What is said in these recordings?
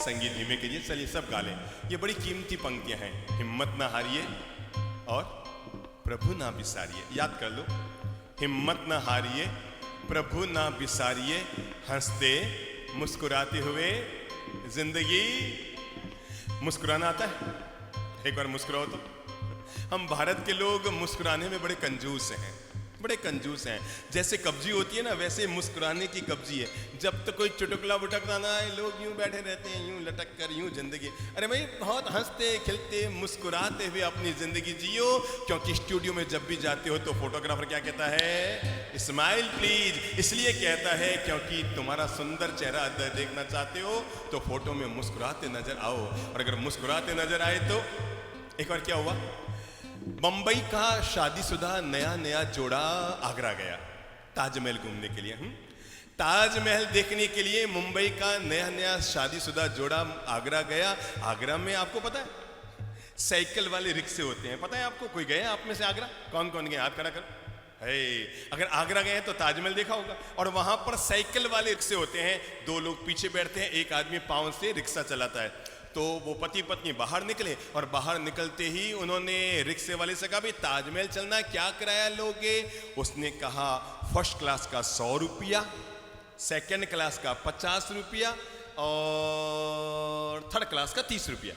संगीत धीमे कीजिए, चलिए सब गा लें। ये बड़ी कीमती पंक्तियां हैं। हिम्मत ना हारिए और प्रभु ना बिसारिए, याद कर लो। हिम्मत ना हारिए, प्रभु ना बिसारिए, हंसते मुस्कुराते हुए जिंदगी। मुस्कुराना आता है? एक बार मुस्कुराओ तो। हम भारत के लोग मुस्कुराने में बड़े कंजूस हैं, बड़े कंजूस हैं। जैसे कब्जी होती है ना, वैसे मुस्कुराने की कब्जी है। जब तक कोई चुटकुला बुटकला ना आए, लोग यूं बैठे रहते हैं, यूं लटक कर, यूं जिंदगी। अरे भाई, बहुत हंसते खिलते मुस्कुराते हुए अपनी जिंदगी जियो, क्योंकि स्टूडियो में जब भी जाते हो तो फोटोग्राफर क्या कहता है? Smile please. इसलिए कहता है क्योंकि तुम्हारा सुंदर चेहरा देखना चाहते हो तो फोटो में मुस्कुराते नजर आओ। और अगर मुस्कुराते नजर आए तो एक बार क्या हुआ, बंबई का शादीशुदा नया नया जोड़ा आगरा गया ताजमहल घूमने के लिए। ताजमहल देखने के लिए मुंबई का नया नया शादीशुदा जोड़ा आगरा गया। आगरा में आपको पता है साइकिल वाले रिक्शे होते हैं, पता है आपको? कोई गए आप में से आगरा? कौन कौन गए? हाथ खड़ा करो। अगर आगरा गए हैं तो ताजमहल देखा होगा। और वहां पर साइकिल वाले रिक्शे होते हैं, दो लोग पीछे बैठते हैं, एक आदमी पांव से रिक्शा चलाता है। तो वो पति पत्नी बाहर निकले और बाहर निकलते ही उन्होंने रिक्शे वाले से कहा, भाई ताजमहल चलना, क्या किराया लोगे? उसने कहा फर्स्ट क्लास का 100 रुपया, सेकेंड क्लास का 50 रुपया और थर्ड क्लास का 30 रुपया।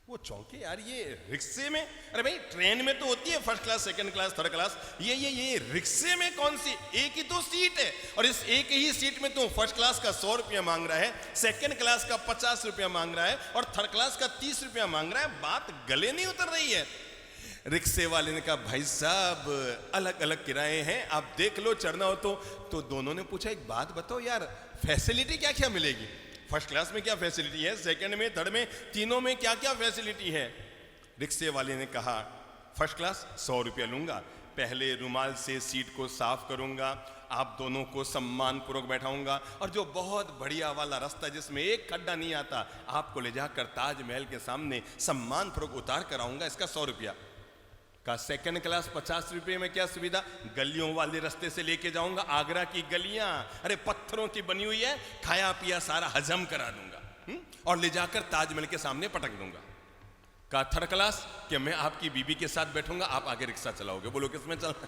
वो चौंके, यार ये रिक्शे में? अरे भाई ट्रेन में तो होती है first class, second class, third class, ये रिक्शे में कौन सी? एक ही तो सीट है और इस एक ही सीट में तो फर्स्ट क्लास का 100 रुपया मांग रहा है, सेकंड क्लास का 50 रुपया मांग रहा है और थर्ड क्लास का 30 रुपया मांग रहा है। बात गले नहीं उतर रही है। रिक्शे वाले ने कहा, भाई साहब अलग अलग किराए हैं, आप देख लो, चढ़ना हो तो दोनों ने पूछा, एक बात बताओ यार, फैसिलिटी क्या क्या मिलेगी? फर्स्ट क्लास में क्या फैसिलिटी है, सेकंड में, थर्ड में, तीनों में क्या क्या फैसिलिटी है? रिक्शे वाले ने कहा, फर्स्ट क्लास 100 रुपया लूंगा, पहले रुमाल से सीट को साफ करूंगा, आप दोनों को सम्मानपूर्वक बैठाऊंगा और जो बहुत बढ़िया वाला रास्ता जिसमें एक खड्डा नहीं आता, आपको ले जाकर ताजमहल के सामने सम्मानपूर्वक उतार कर आऊंगा, इसका 100 रुपया। का सेकंड क्लास 50 रुपये में क्या सुविधा? गलियों वाले रास्ते से लेके जाऊंगा, आगरा की गलियां, अरे पत्थरों की बनी हुई है, खाया पिया सारा हजम करा दूंगा और ले जाकर ताजमहल के सामने पटक दूंगा। का थर्ड क्लास कि मैं आपकी बीबी के साथ बैठूंगा, आप आगे रिक्शा चलाओगे, बोलो किसमें चलना?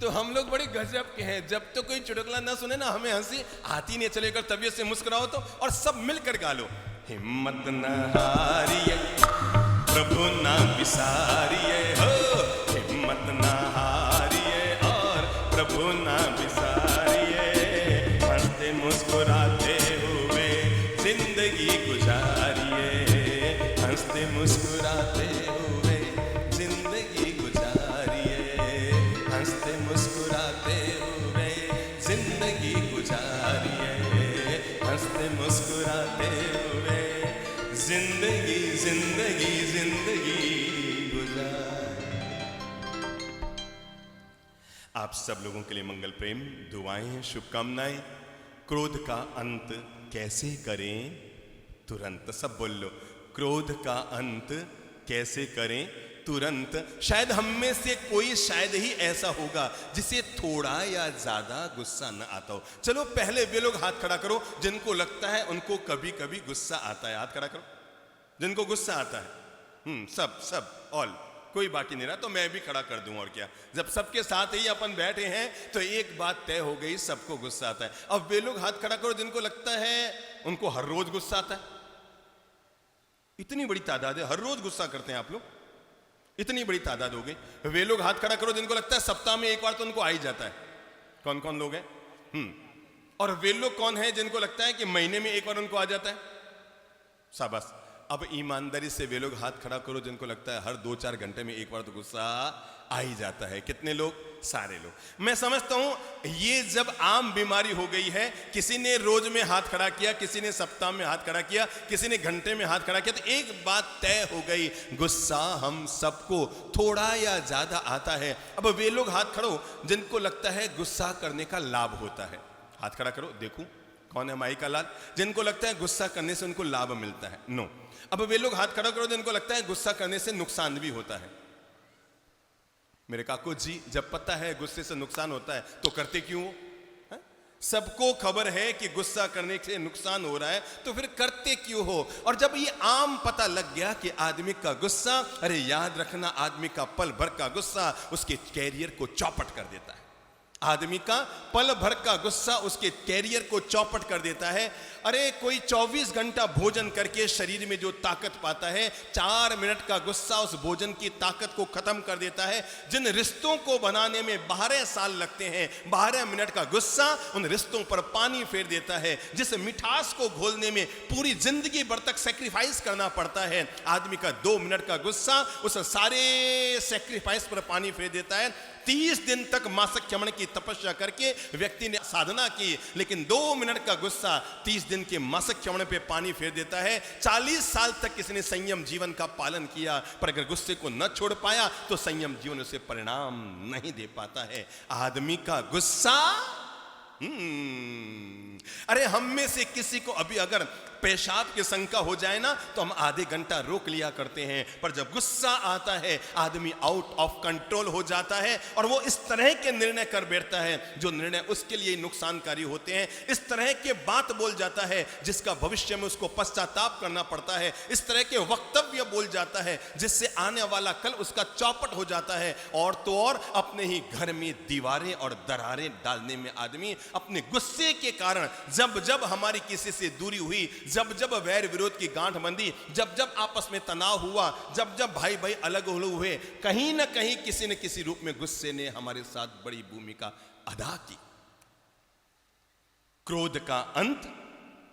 तो हम लोग बड़े गजब के हैं, जब तो कोई चुटकुला ना सुने ना हमें हंसी आती नहीं, चलेकर तबीयत से मुस्कुराओ तो, और सब मिलकर गा लो, हिम्मत न हारिए प्रभु ना बिसारिए, हो हिम्मत ना हारिए और प्रभु ना बिसारिए, हंसते मुस्कुराते हुए जिंदगी गुजारिए, हंसते मुस्कुराते हुए जिंदगी गुजारिए, हंसते मुस्कुराते हुए जिंदगी गुजारिए, हंसते मुस्कुराते हुए जिंदगी जिंदगी जिंदगी गुजार। आप सब लोगों के लिए मंगल प्रेम दुआएं शुभकामनाएं। क्रोध का अंत कैसे करें तुरंत, सब बोल लो, क्रोध का अंत कैसे करें तुरंत। शायद हम में से कोई शायद ही ऐसा होगा जिसे थोड़ा या ज्यादा गुस्सा न आता हो। चलो पहले वे लोग हाथ खड़ा करो जिनको लगता है उनको कभी कभी गुस्सा आता है, हाथ खड़ा करो जिनको गुस्सा आता है। सब ऑल, कोई बाकी नहीं रहा, तो मैं भी खड़ा कर दूं, और क्या। जब सबके साथ ही अपन बैठे हैं तो एक बात तय हो गई, सबको गुस्सा आता है। अब वे लोग हाथ खड़ा करो जिनको लगता है उनको हर रोज गुस्सा आता है। इतनी बड़ी तादाद है, हर रोज गुस्सा करते हैं आप लोग, इतनी बड़ी तादाद हो गई। वे लोग हाथ खड़ा करो जिनको लगता है सप्ताह में एक बार तो उनको आ ही जाता है। कौन कौन लोग हैं? और वे लोग कौन है जिनको लगता है कि महीने में एक बार उनको आ जाता है? शाबाश। अब ईमानदारी से वे लोग हाथ खड़ा करो जिनको लगता है हर 2-4 घंटे में एक बार तो गुस्सा आ ही जाता है। कितने लोग? सारे लोग। मैं समझता हूं ये जब आम बीमारी हो गई है, किसी ने रोज में हाथ खड़ा किया, किसी ने सप्ताह में हाथ खड़ा किया, किसी ने घंटे में हाथ खड़ा किया, तो एक बात तय हो गई, गुस्सा हम सबको थोड़ा या ज्यादा आता है। अब वे लोग हाथ खड़ो जिनको लगता है गुस्सा करने का लाभ होता है, हाथ खड़ा करो, देखूं कौन है माई का लाल, जिनको लगता है गुस्सा करने से उनको लाभ मिलता है। नो। अब वे लोग हाथ खड़ा करो जिनको लगता है गुस्सा करने से नुकसान भी होता है। मेरे काकू जी, जब पता है गुस्से से नुकसान होता है तो करते क्यों हो? सबको खबर है कि गुस्सा करने से नुकसान हो रहा है, तो फिर करते क्यों हो? और जब ये आम पता लग गया कि आदमी का गुस्सा, अरे याद रखना, आदमी का पल भर का गुस्सा उसके कैरियर को चौपट कर देता है। आदमी का पल भर का गुस्सा उसके कैरियर को चौपट कर देता है। अरे कोई 24 घंटा भोजन करके शरीर में जो ताकत पाता है, 4 मिनट का गुस्सा उस भोजन की ताकत को खत्म कर देता है। जिन रिश्तों को बनाने में 12 साल लगते हैं, 12 मिनट का गुस्सा उन रिश्तों पर पानी फेर देता है। जिस मिठास को घोलने में पूरी जिंदगी भर तक सेक्रीफाइस करना पड़ता है, आदमी का 2 मिनट का गुस्सा उस सारे सेक्रीफाइस पर पानी फेर देता है। 30 दिन तक मासिक चमन की तपस्या करके व्यक्ति ने साधना की, लेकिन 2 मिनट का गुस्सा 30 दिन के मासिक चमन पे पानी फेर देता है। 40 साल तक किसी ने संयम जीवन का पालन किया, पर अगर गुस्से को न छोड़ पाया तो संयम जीवन उसे परिणाम नहीं दे पाता है। आदमी का गुस्सा, अरे हम में से किसी को अभी अगर पेशाब की शंका हो जाए ना, तो हम आधे घंटा रोक लिया करते हैं, पर जब गुस्सा आता है आदमी आउट ऑफ कंट्रोल हो जाता है और वो इस तरह के निर्णय कर बैठता है जो निर्णय उसके लिए नुकसानकारी होते हैं। इस तरह के बात बोल जाता है जिसका भविष्य में उसको पश्चाताप करना पड़ता है। इस तरह के वक्तव्य बोल जाता है जिससे आने वाला कल उसका चौपट हो जाता है। और तो और अपने ही घर में दीवारें और दरारें डालने में आदमी अपने गुस्से के कारण, जब जब हमारी किसी से दूरी हुई, जब जब वैर विरोध की गांठ बंधी, जब जब आपस में तनाव हुआ, जब जब भाई भाई अलग हुए, कहीं ना कहीं किसी न किसी रूप में गुस्से ने हमारे साथ बड़ी भूमिका अदा की। क्रोध का अंत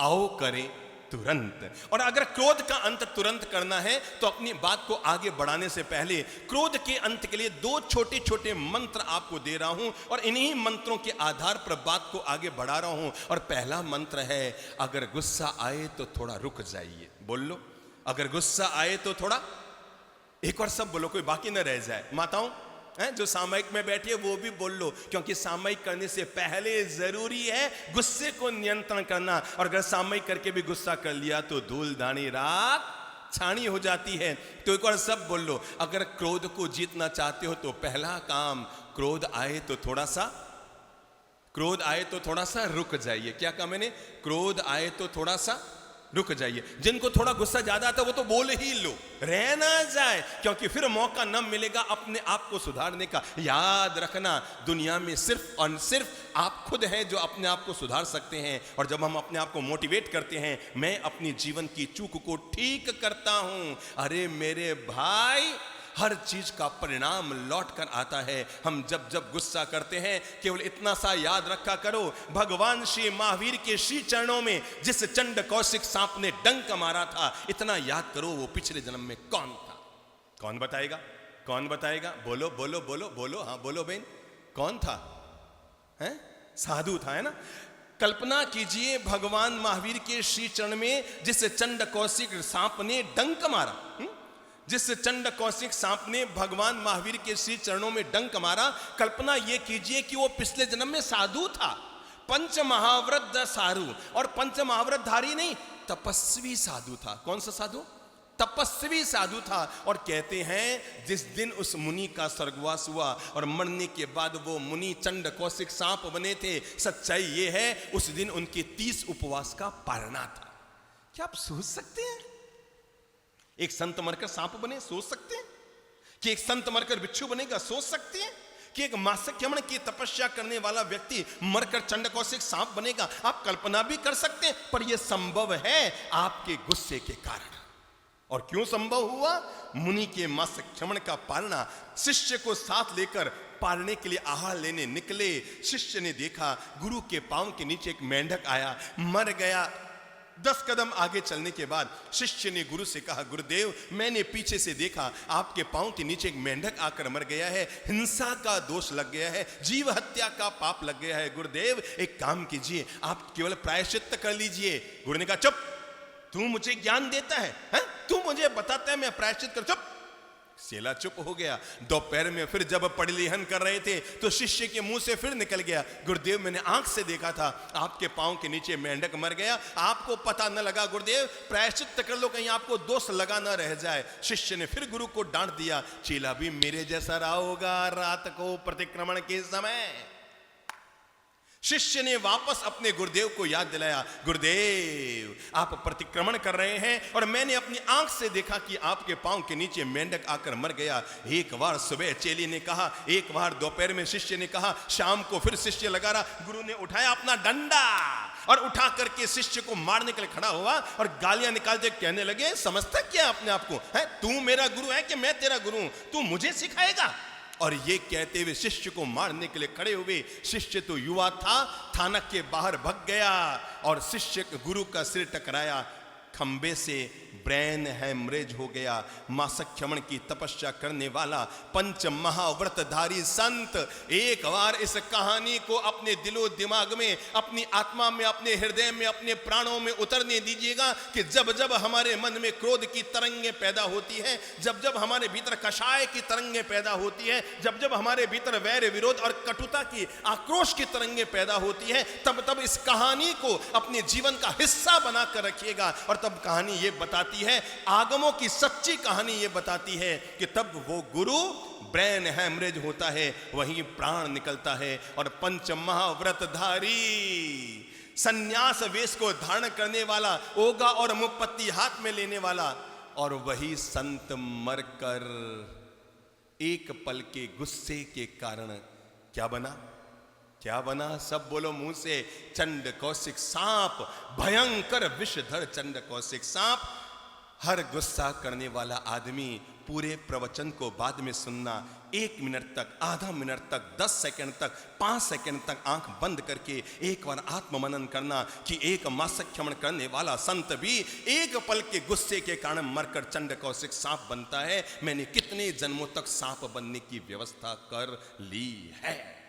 आओ करें तुरंत। और अगर क्रोध का अंत तुरंत करना है तो अपनी बात को आगे बढ़ाने से पहले क्रोध के अंत के लिए 2 छोटे छोटे मंत्र आपको दे रहा हूं और इन्हीं मंत्रों के आधार पर बात को आगे बढ़ा रहा हूं। और पहला मंत्र है, अगर गुस्सा आए तो थोड़ा रुक जाइए। बोल लो, अगर गुस्सा आए तो थोड़ा, एक और सब बोलो, कोई बाकी न रह जाए। माताओं जो सामयिक में बैठी है वो भी बोल लो, क्योंकि सामयिक करने से पहले जरूरी है गुस्से को नियंत्रण करना। और अगर सामयिक करके भी गुस्सा कर लिया तो धूल धानी रात छानी हो जाती है। तो एक बार सब बोल लो, अगर क्रोध को जीतना चाहते हो तो पहला काम, क्रोध आए तो थोड़ा सा रुक जाइए। क्या कहा मैंने? क्रोध आए तो थोड़ा सा रुक जाइए। जिनको थोड़ा गुस्सा ज्यादा आता है वो तो बोल ही लो, रह ना जाए, क्योंकि फिर मौका न मिलेगा अपने आप को सुधारने का। याद रखना, दुनिया में सिर्फ और सिर्फ आप खुद हैं जो अपने आप को सुधार सकते हैं। और जब हम अपने आप को मोटिवेट करते हैं, मैं अपनी जीवन की चूक को ठीक करता हूं, अरे मेरे भाई, हर चीज का परिणाम लौट कर आता है। हम जब जब गुस्सा करते हैं, केवल इतना सा याद रखा करो, भगवान श्री महावीर के श्री चरणों में जिस चंड कौशिक सांप ने डंक मारा था, इतना याद करो वो पिछले जन्म में कौन था। कौन बताएगा? कौन बताएगा? बोलो बोलो बोलो बोलो, हाँ बोलो बहन, कौन था? हैं? साधु था, है ना? कल्पना कीजिए, भगवान महावीर के श्री चरण में जिस चंड कौशिक सांप ने डंक मारा, जिस चंड कौशिक सांप ने भगवान महावीर के श्री चरणों में डंक मारा, कल्पना यह कीजिए कि वो पिछले जन्म में साधु था, पंच महाव्रत साधु। और पंच महाव्रत धारी नहीं, तपस्वी साधु था। कौन सा साधु? तपस्वी साधु था। और कहते हैं जिस दिन उस मुनि का स्वर्गवास हुआ और मरने के बाद वो मुनि चंड कौशिक सांप बने थे, सच्चाई ये है उस दिन उनके 30 उपवास का पारणा था। क्या आप सोच सकते हैं? एक संत मरकर सांप बने, सोच सकते हैं? कि एक संत मरकर बिच्छू बनेगा, सोच सकते हैं? कि एक मासिक चमन की तपस्या करने वाला व्यक्ति मरकर चंड कौशिक सांप बनेगा? आप कल्पना भी कर सकते हैं, पर यह संभव है आपके गुस्से के कारण। और क्यों संभव हुआ? मुनि के मासिक चमन का पालना, शिष्य को साथ लेकर पालने के लिए आहार लेने निकले। शिष्य ने देखा गुरु के पांव के नीचे एक मेंढक आया, मर गया। 10 कदम आगे चलने के बाद शिष्य ने गुरु से कहा, गुरुदेव मैंने पीछे से देखा आपके पांव के नीचे एक मेंढक आकर मर गया है, हिंसा का दोष लग गया है, जीव हत्या का पाप लग गया है। गुरुदेव एक काम कीजिए, आप केवल प्रायश्चित्त कर लीजिए। गुरु ने कहा, चुप, तू मुझे ज्ञान देता है? तू मुझे बताता है मैं प्रायश्चित कर? चुप। चेला चुप हो गया। दोपहर में फिर जब पड़लिहन कर रहे थे तो शिष्य के मुंह से फिर निकल गया, गुरुदेव मैंने आंख से देखा था आपके पांव के नीचे मेंढक मर गया, आपको पता न लगा। गुरुदेव प्रायश्चित कर लो, कहीं आपको दोष लगा न रह जाए। शिष्य ने फिर गुरु को डांट दिया, चेला भी मेरे जैसा रहा होगा रात को प्रतिक्रमण के समय। शिष्य ने वापस अपने गुरुदेव को याद दिलाया, गुरुदेव आप प्रतिक्रमण कर रहे हैं और मैंने अपनी आंख से देखा कि आपके पांव के नीचे मेंढक आकर मर गया। एक बार सुबह चेली ने कहा, एक बार दोपहर में शिष्य ने कहा, शाम को फिर शिष्य लगा रहा। गुरु ने उठाया अपना डंडा और उठा करके शिष्य को मारने के लिए खड़ा हुआ और गालियां निकालते कहने लगे, समझता क्या अपने आप को है, तू मेरा गुरु है कि मैं तेरा गुरु हूं, तू मुझे सिखाएगा। और ये कहते हुए शिष्य को मारने के लिए खड़े हुए। शिष्य तो युवा था, थानक के बाहर भग गया और शिष्य गुरु का सिर टकराया, खंबे से ब्रेन हैमरेज हो गया। मासख्यमण की तपस्या करने वाला पंच महाव्रतधारी संत एक बार इस कहानी को अपने दिलो दिमाग में, अपनी आत्मा में, अपने हृदय में, अपने प्राणों में उतरने दीजिएगा कि जब जब हमारे मन में क्रोध की तरंगें पैदा होती है, जब जब हमारे भीतर कषाय की तरंगें पैदा होती है, जब जब हमारे भीतर वैर विरोध और कटुता की, आक्रोश की तरंगें पैदा होती है, तब तब इस कहानी को अपने जीवन का हिस्सा बनाकर रखिएगा। और तब कहानी ये बताती है, आगमों की सच्ची कहानी ये बताती है कि तब वो गुरु ब्रेन हैमरेज होता है, वहीं प्राण निकलता है और पंच महाव्रतधारी सन्यास वेश को धारण करने वाला, ओगा और मुक्पत्ति हाथ में लेने वाला, और वही संत मरकर एक पल के गुस्से के कारण क्या बना, क्या बना, सब बोलो मुंह से, चंड कौशिक सांप, भयंकर विषधर चंड कौशिक सांप। हर गुस्सा करने वाला आदमी पूरे प्रवचन को बाद में सुनना, 1 मिनट तक, आधा मिनट तक, 10 सेकंड तक, 5 सेकंड तक आंख बंद करके एक बार आत्ममनन करना कि एक मासख्यमण करने वाला संत भी एक पल के गुस्से के कारण मरकर चंड कौशिक सांप बनता है। मैंने कितने जन्मों तक सांप बनने की व्यवस्था कर ली है।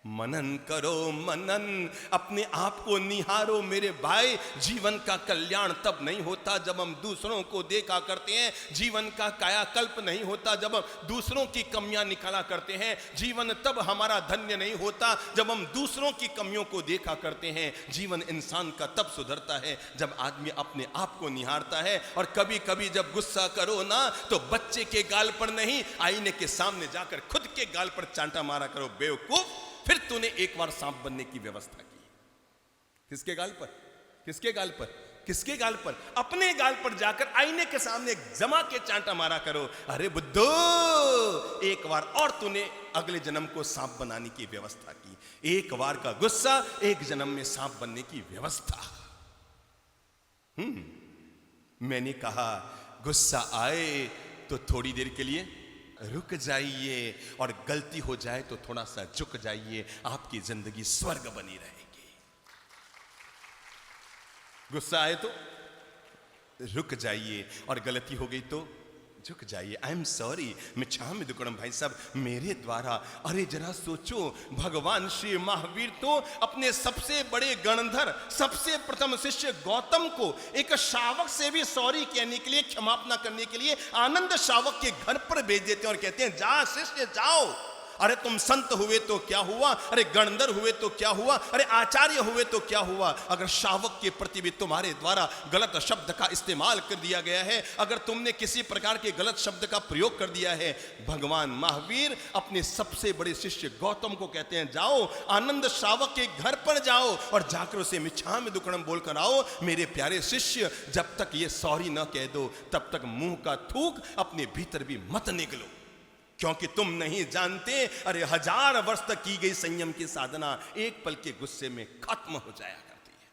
मनन करो मनन, अपने आप को निहारो मेरे भाई। जीवन का कल्याण तब नहीं होता जब हम दूसरों को देखा करते हैं, जीवन का कायाकल्प नहीं होता जब हम दूसरों की कमियां निकाला करते हैं, जीवन तब हमारा धन्य नहीं होता जब हम दूसरों की कमियों को देखा करते हैं। जीवन इंसान का तब सुधरता है जब आदमी अपने आप को निहारता है। और कभी कभी जब गुस्सा करो ना, तो बच्चे के गाल पर नहीं, आईने के सामने जाकर खुद के गाल पर चांटा मारा करो, बेवकूफ, फिर तूने एक बार सांप बनने की व्यवस्था की। किसके गाल पर, किसके गाल पर, किसके गाल पर? अपने गाल पर जाकर आईने के सामने जमा के चांटा मारा करो। अरे बुद्धो, एक बार और तूने अगले जन्म को सांप बनाने की व्यवस्था की। एक बार का गुस्सा, एक जन्म में सांप बनने की व्यवस्था। मैंने कहा गुस्सा आए तो थोड़ी देर के लिए रुक जाइए और गलती हो जाए तो थोड़ा सा झुक जाइए, आपकी जिंदगी स्वर्ग बनी रहेगी। गुस्सा आए तो रुक जाइए और गलती हो गई तो झुक जाइए। आई एम सॉरी, मिच्छामि दुक्कडम। भाई साहब, मेरे द्वारा, अरे जरा सोचो, भगवान श्री महावीर तो अपने सबसे बड़े गणधर, सबसे प्रथम शिष्य गौतम को एक शावक से भी सॉरी कहने के लिए, क्षमापना करने के लिए आनंद शावक के घर पर भेज देते हैं और कहते हैं, जा शिष्य जाओ। अरे तुम संत हुए तो क्या हुआ, अरे गणधर हुए तो क्या हुआ, अरे आचार्य हुए तो क्या हुआ, अगर शावक के प्रति भी तुम्हारे द्वारा गलत शब्द का इस्तेमाल कर दिया गया है, अगर तुमने किसी प्रकार के गलत शब्द का प्रयोग कर दिया है, भगवान महावीर अपने सबसे बड़े शिष्य गौतम को कहते हैं, जाओ आनंद शावक के घर पर जाओ और जाकर उसे मिच्छामि दुक्कडम बोलकर आओ। मेरे प्यारे शिष्य, जब तक ये सॉरी न कह दो तब तक मुंह का थूक अपने भीतर भी मत निकलो, क्योंकि तुम नहीं जानते, अरे 1000 वर्ष तक की गई संयम की साधना एक पल के गुस्से में खत्म हो जाया करती है।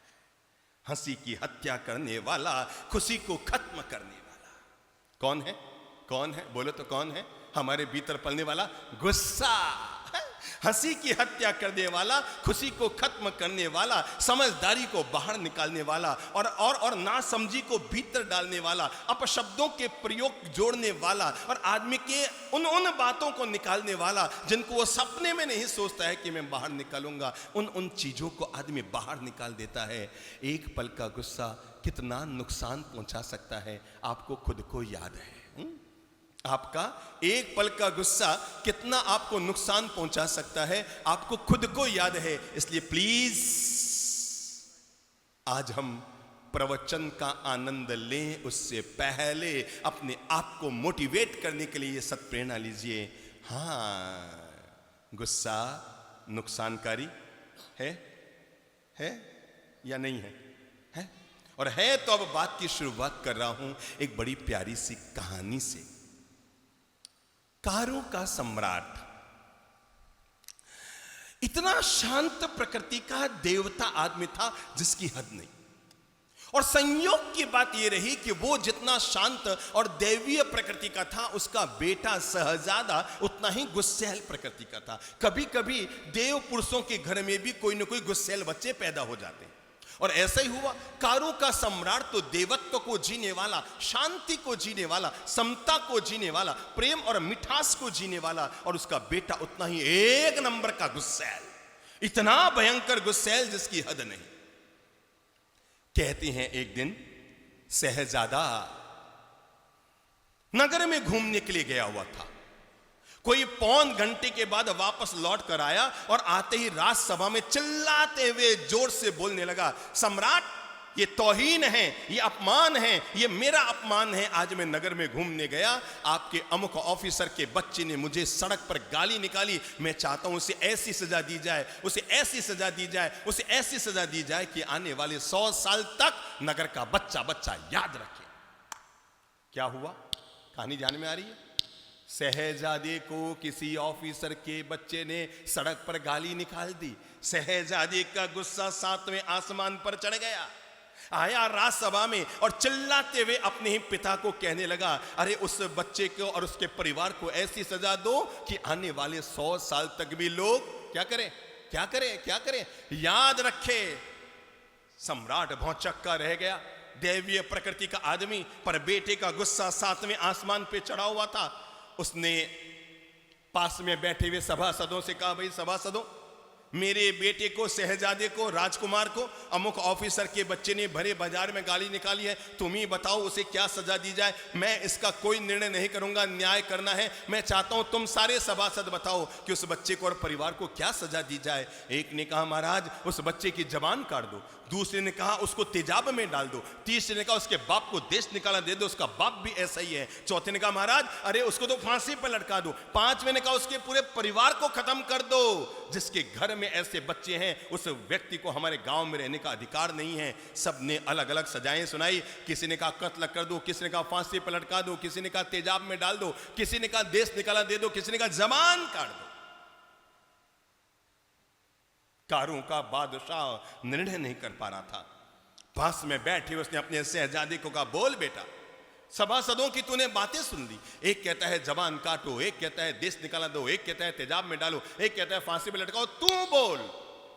हंसी की हत्या करने वाला, खुशी को खत्म करने वाला कौन है? कौन है? बोलो तो कौन है? हमारे भीतर पलने वाला गुस्सा। हंसी की हत्या करने वाला, खुशी को खत्म करने वाला, समझदारी को बाहर निकालने वाला और नासमझी को भीतर डालने वाला, अपशब्दों के प्रयोग जोड़ने वाला और आदमी के उन बातों को निकालने वाला जिनको वो सपने में नहीं सोचता है कि मैं बाहर निकालूंगा, उन चीजों को आदमी बाहर निकाल देता है। एक पल का गुस्सा कितना नुकसान पहुंचा सकता है, आपको खुद को याद है। आपका एक पल का गुस्सा कितना आपको नुकसान पहुंचा सकता है, आपको खुद को याद है। इसलिए प्लीज आज हम प्रवचन का आनंद लें, उससे पहले अपने आप को मोटिवेट करने के लिए सत्प्रेरणा लीजिए। हाँ, गुस्सा नुकसानकारी है, है या नहीं है? है। और है तो अब बात की शुरुआत कर रहा हूं एक बड़ी प्यारी सी कहानी से। कारों का सम्राट, इतना शांत प्रकृति का देवता आदमी था जिसकी हद नहीं। और संयोग की बात यह रही कि वो जितना शांत और दैवीय प्रकृति का था, उसका बेटा शहजादा उतना ही गुस्सैल प्रकृति का था। कभी कभी देव पुरुषों के घर में भी कोई ना कोई गुस्सैल बच्चे पैदा हो जाते हैं। और ऐसा ही हुआ। कारों का सम्राट तो देवत्व को जीने वाला, शांति को जीने वाला, समता को जीने वाला, प्रेम और मिठास को जीने वाला, और उसका बेटा उतना ही एक नंबर का गुस्सैल, इतना भयंकर गुस्सैल जिसकी हद नहीं। कहते हैं एक दिन शहजादा नगर में घूमने के लिए गया हुआ था। कोई पौन घंटे के बाद वापस लौट कर आया और आते ही राजसभा में चिल्लाते हुए जोर से बोलने लगा, सम्राट, ये तौहीन है, ये अपमान है, ये मेरा अपमान है। आज मैं नगर में घूमने गया, आपके अमुक ऑफिसर के बच्चे ने मुझे सड़क पर गाली निकाली। मैं चाहता हूं उसे ऐसी सजा दी जाए, उसे ऐसी सजा दी जाए, उसे ऐसी सजा दी जाए कि आने वाले 100 साल तक नगर का बच्चा बच्चा याद रखे। क्या हुआ? कहानी ध्यान में आ रही है? शहजादे को किसी ऑफिसर के बच्चे ने सड़क पर गाली निकाल दी। शहजादे का गुस्सा 7वें आसमान पर चढ़ गया। आया राजसभा में और चिल्लाते हुए अपने ही पिता को कहने लगा, अरे उस बच्चे को और उसके परिवार को ऐसी सजा दो कि आने वाले 100 साल तक भी लोग क्या करें, क्या करें, क्या करें, याद रखे। सम्राट भौचक्का रह गया, दैवीय प्रकृति का आदमी, पर बेटे का गुस्सा 7वें आसमान पे चढ़ा हुआ था। उसने पास में बैठे हुए सभासदों से कहा, भाई सभासदों, मेरे बेटे को, शहजादे को, राजकुमार को अमुक ऑफिसर के बच्चे ने भरे बाजार में गाली निकाली है, तुम ही बताओ उसे क्या सजा दी जाए। मैं इसका कोई निर्णय नहीं करूंगा, न्याय करना है। मैं चाहता हूं तुम सारे सभासद बताओ कि उस बच्चे को और परिवार को क्या सजा दी जाए। एक ने कहा, महाराज उस बच्चे की जबान काट दो। दूसरे ने कहा उसको तेजाब में डाल दो। तीसरे ने कहा उसके बाप को देश निकाला दे दो, उसका बाप भी ऐसा ही है। चौथे ने कहा, महाराज अरे उसको तो फांसी पर लटका दो। पांचवें ने कहा उसके पूरे परिवार को खत्म कर दो। जिसके घर में ऐसे बच्चे हैं उस व्यक्ति को हमारे गांव में रहने का अधिकार नहीं है। सबने अलग अलग सजाएं सुनाई। किसी ने कहा कत्ल कर दो, किसी ने कहा फांसी पर लटका दो, किसी ने कहा तेजाब में डाल दो, किसी ने कहा देश निकाला दे दो, किसी ने कहा जबान काट दो। कारों का बादशाह निर्णय नहीं कर पा रहा था। पास में बैठे उसने अपने शहजादे को कहा, बोल बेटा, सभासदों की तूने बातें सुन ली। एक कहता है जबान काटो, एक कहता है देश निकाला दो, एक कहता है तेजाब में डालो, एक कहता है फांसी में लटकाओ। तू बोल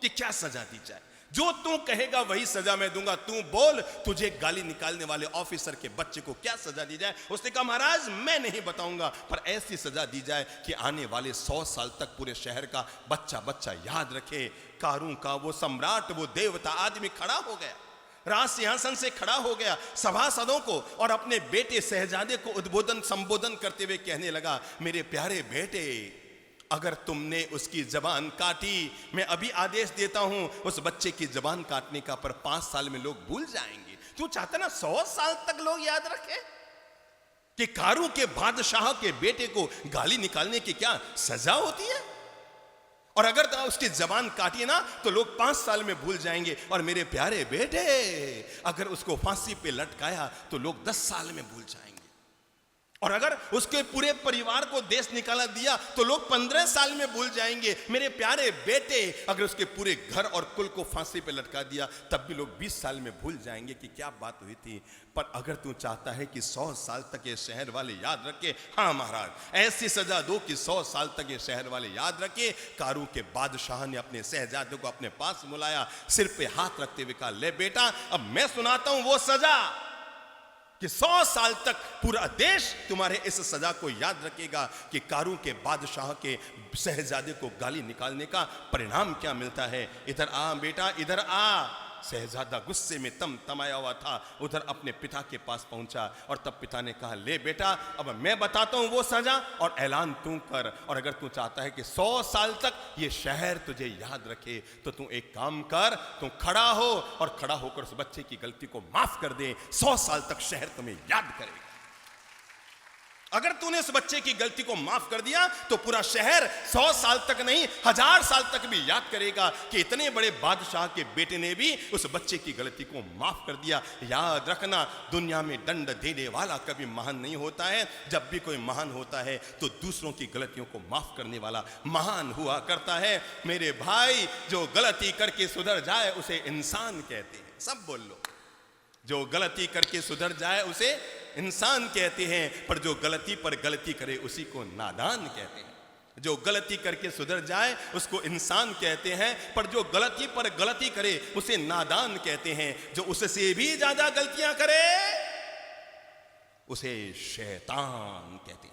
कि क्या सजा दी जाए। जो तू कहेगा वही सजा मैं दूंगा। तू बोल, तुझे गाली निकालने वाले ऑफिसर के बच्चे को क्या सजा दी जाए। उसने कहा, महाराज मैं नहीं बताऊंगा, पर ऐसी सजा दी जाए कि आने वाले 100 साल तक पूरे शहर का बच्चा बच्चा याद रखे। कारों का वो सम्राट, वो देवता आदमी खड़ा हो गया, राज सिंहासन से खड़ा हो गया, सभासदों को और अपने बेटे शहजादे को उद्बोधन संबोधन करते हुए कहने लगा, मेरे प्यारे बेटे, अगर तुमने उसकी जबान काटी, मैं अभी आदेश देता हूं उस बच्चे की जबान काटने का, पर 5 साल में लोग भूल जाएंगे। तू चाहता ना 100 साल तक लोग याद रखे कि कारों के बादशाह के बेटे को गाली निकालने की क्या सजा होती है। और अगर तो उसकी जबान काटी ना तो लोग 5 साल में भूल जाएंगे। और मेरे प्यारे बेटे, अगर उसको फांसी पे लटकाया तो लोग 10 साल में भूल जाएंगे। और अगर उसके पूरे परिवार को देश निकाला दिया तो लोग 15 साल में भूल जाएंगे। मेरे प्यारे बेटे, अगर उसके पूरे घर और कुल को फांसी पे लटका दिया तब भी लोग 20 साल में भूल जाएंगे कि क्या बात हुई थी। पर अगर तू चाहता है कि 100 साल तक ये शहर वाले याद रखे, हाँ महाराज, ऐसी सजा दो कि 100 साल तक ये शहर वाले याद रखे। कारों के बादशाह ने अपने शहजादे को अपने पास बुलाया, सिर पे हाथ रखते हुए कहा, ले बेटा, अब मैं सुनाता हूं वो सजा कि 100 साल तक पूरा देश तुम्हारे इस सजा को याद रखेगा कि कारों के बादशाह के शहजादे को गाली निकालने का परिणाम क्या मिलता है। इधर आ बेटा, इधर आ। शहजादा गुस्से में तमाया हुआ था, उधर अपने पिता के पास पहुंचा और तब पिता ने कहा, ले बेटा, अब मैं बताता हूं वो सजा और ऐलान तू कर। और अगर तू चाहता है कि 100 साल तक ये शहर तुझे याद रखे तो तू एक काम कर, तू खड़ा हो और खड़ा होकर उस बच्चे की गलती को माफ कर दे। 100 साल तक शहर तुम्हें याद करेगा। अगर तूने उस बच्चे की गलती को माफ कर दिया तो पूरा शहर 100 साल तक नहीं 1000 साल तक भी याद करेगा कि इतने बड़े बादशाह के बेटे ने भी उस बच्चे की गलती को माफ कर दिया। याद रखना, दुनिया में दंड देने वाला कभी महान नहीं होता है। जब भी कोई महान होता है तो दूसरों की गलतियों को माफ करने वाला महान हुआ करता है। मेरे भाई, जो गलती करके सुधर जाए उसे इंसान कहते हैं। सब बोल लो, जो गलती करके सुधर जाए उसे इंसान कहते हैं, पर जो गलती पर गलती करे उसी को नादान कहते हैं। जो गलती करके सुधर जाए उसको इंसान कहते हैं, पर जो गलती पर गलती करे उसे नादान कहते हैं। जो उससे भी ज्यादा गलतियां करे उसे शैतान कहते हैं।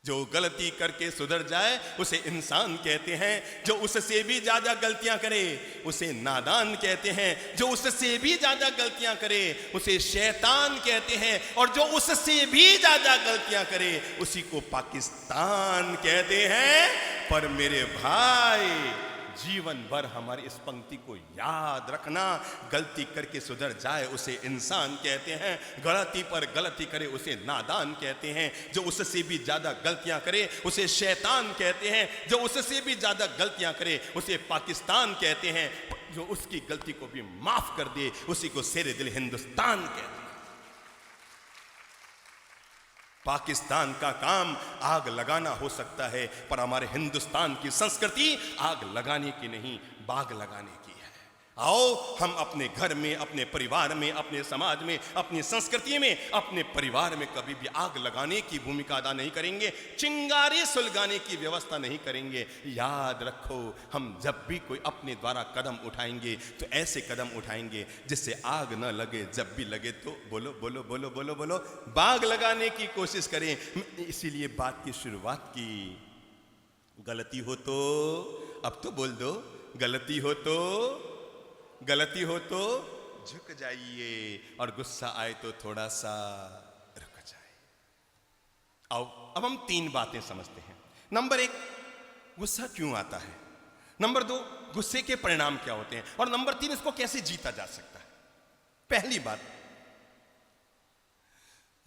जो गलती करके सुधर जाए उसे इंसान कहते हैं, जो उससे भी ज्यादा गलतियां करे उसे नादान कहते हैं, जो उससे भी ज्यादा गलतियां करे उसे शैतान कहते हैं, और जो उससे भी ज्यादा गलतियां करे उसी को पाकिस्तान कहते हैं। पर मेरे भाई, जीवन भर हमारी इस पंक्ति को याद रखना, गलती करके सुधर जाए उसे इंसान कहते हैं, गलती पर गलती करे उसे नादान कहते हैं, जो उससे भी ज्यादा गलतियां करे उसे शैतान कहते हैं, जो उससे भी ज्यादा गलतियां करे उसे पाकिस्तान कहते हैं, जो उसकी गलती को भी माफ कर दे उसी को शेरे दिल हिंदुस्तान कहते हैं। पाकिस्तान का काम आग लगाना हो सकता है, पर हमारे हिंदुस्तान की संस्कृति आग लगाने की नहीं, बाग लगाने की है। आओ हम अपने घर में, अपने परिवार में, अपने समाज में, अपनी संस्कृति में, अपने परिवार में कभी भी आग लगाने की भूमिका अदा नहीं करेंगे, चिंगारी सुलगाने की व्यवस्था नहीं करेंगे। याद रखो, हम जब भी कोई अपने द्वारा कदम उठाएंगे तो ऐसे कदम उठाएंगे जिससे आग न लगे, जब भी लगे तो बोलो बोलो बोलो बोलो बोलो बाग लगाने की कोशिश करें। इसीलिए बात की शुरुआत की, गलती हो तो अब तो बोल दो, गलती हो तो झुक जाइए, और गुस्सा आए तो थोड़ा सा रुक जाए। आओ अब हम 3 बातें समझते हैं। नंबर 1, गुस्सा क्यों आता है। नंबर 2, गुस्से के परिणाम क्या होते हैं। और नंबर 3, इसको कैसे जीता जा सकता है। पहली बात,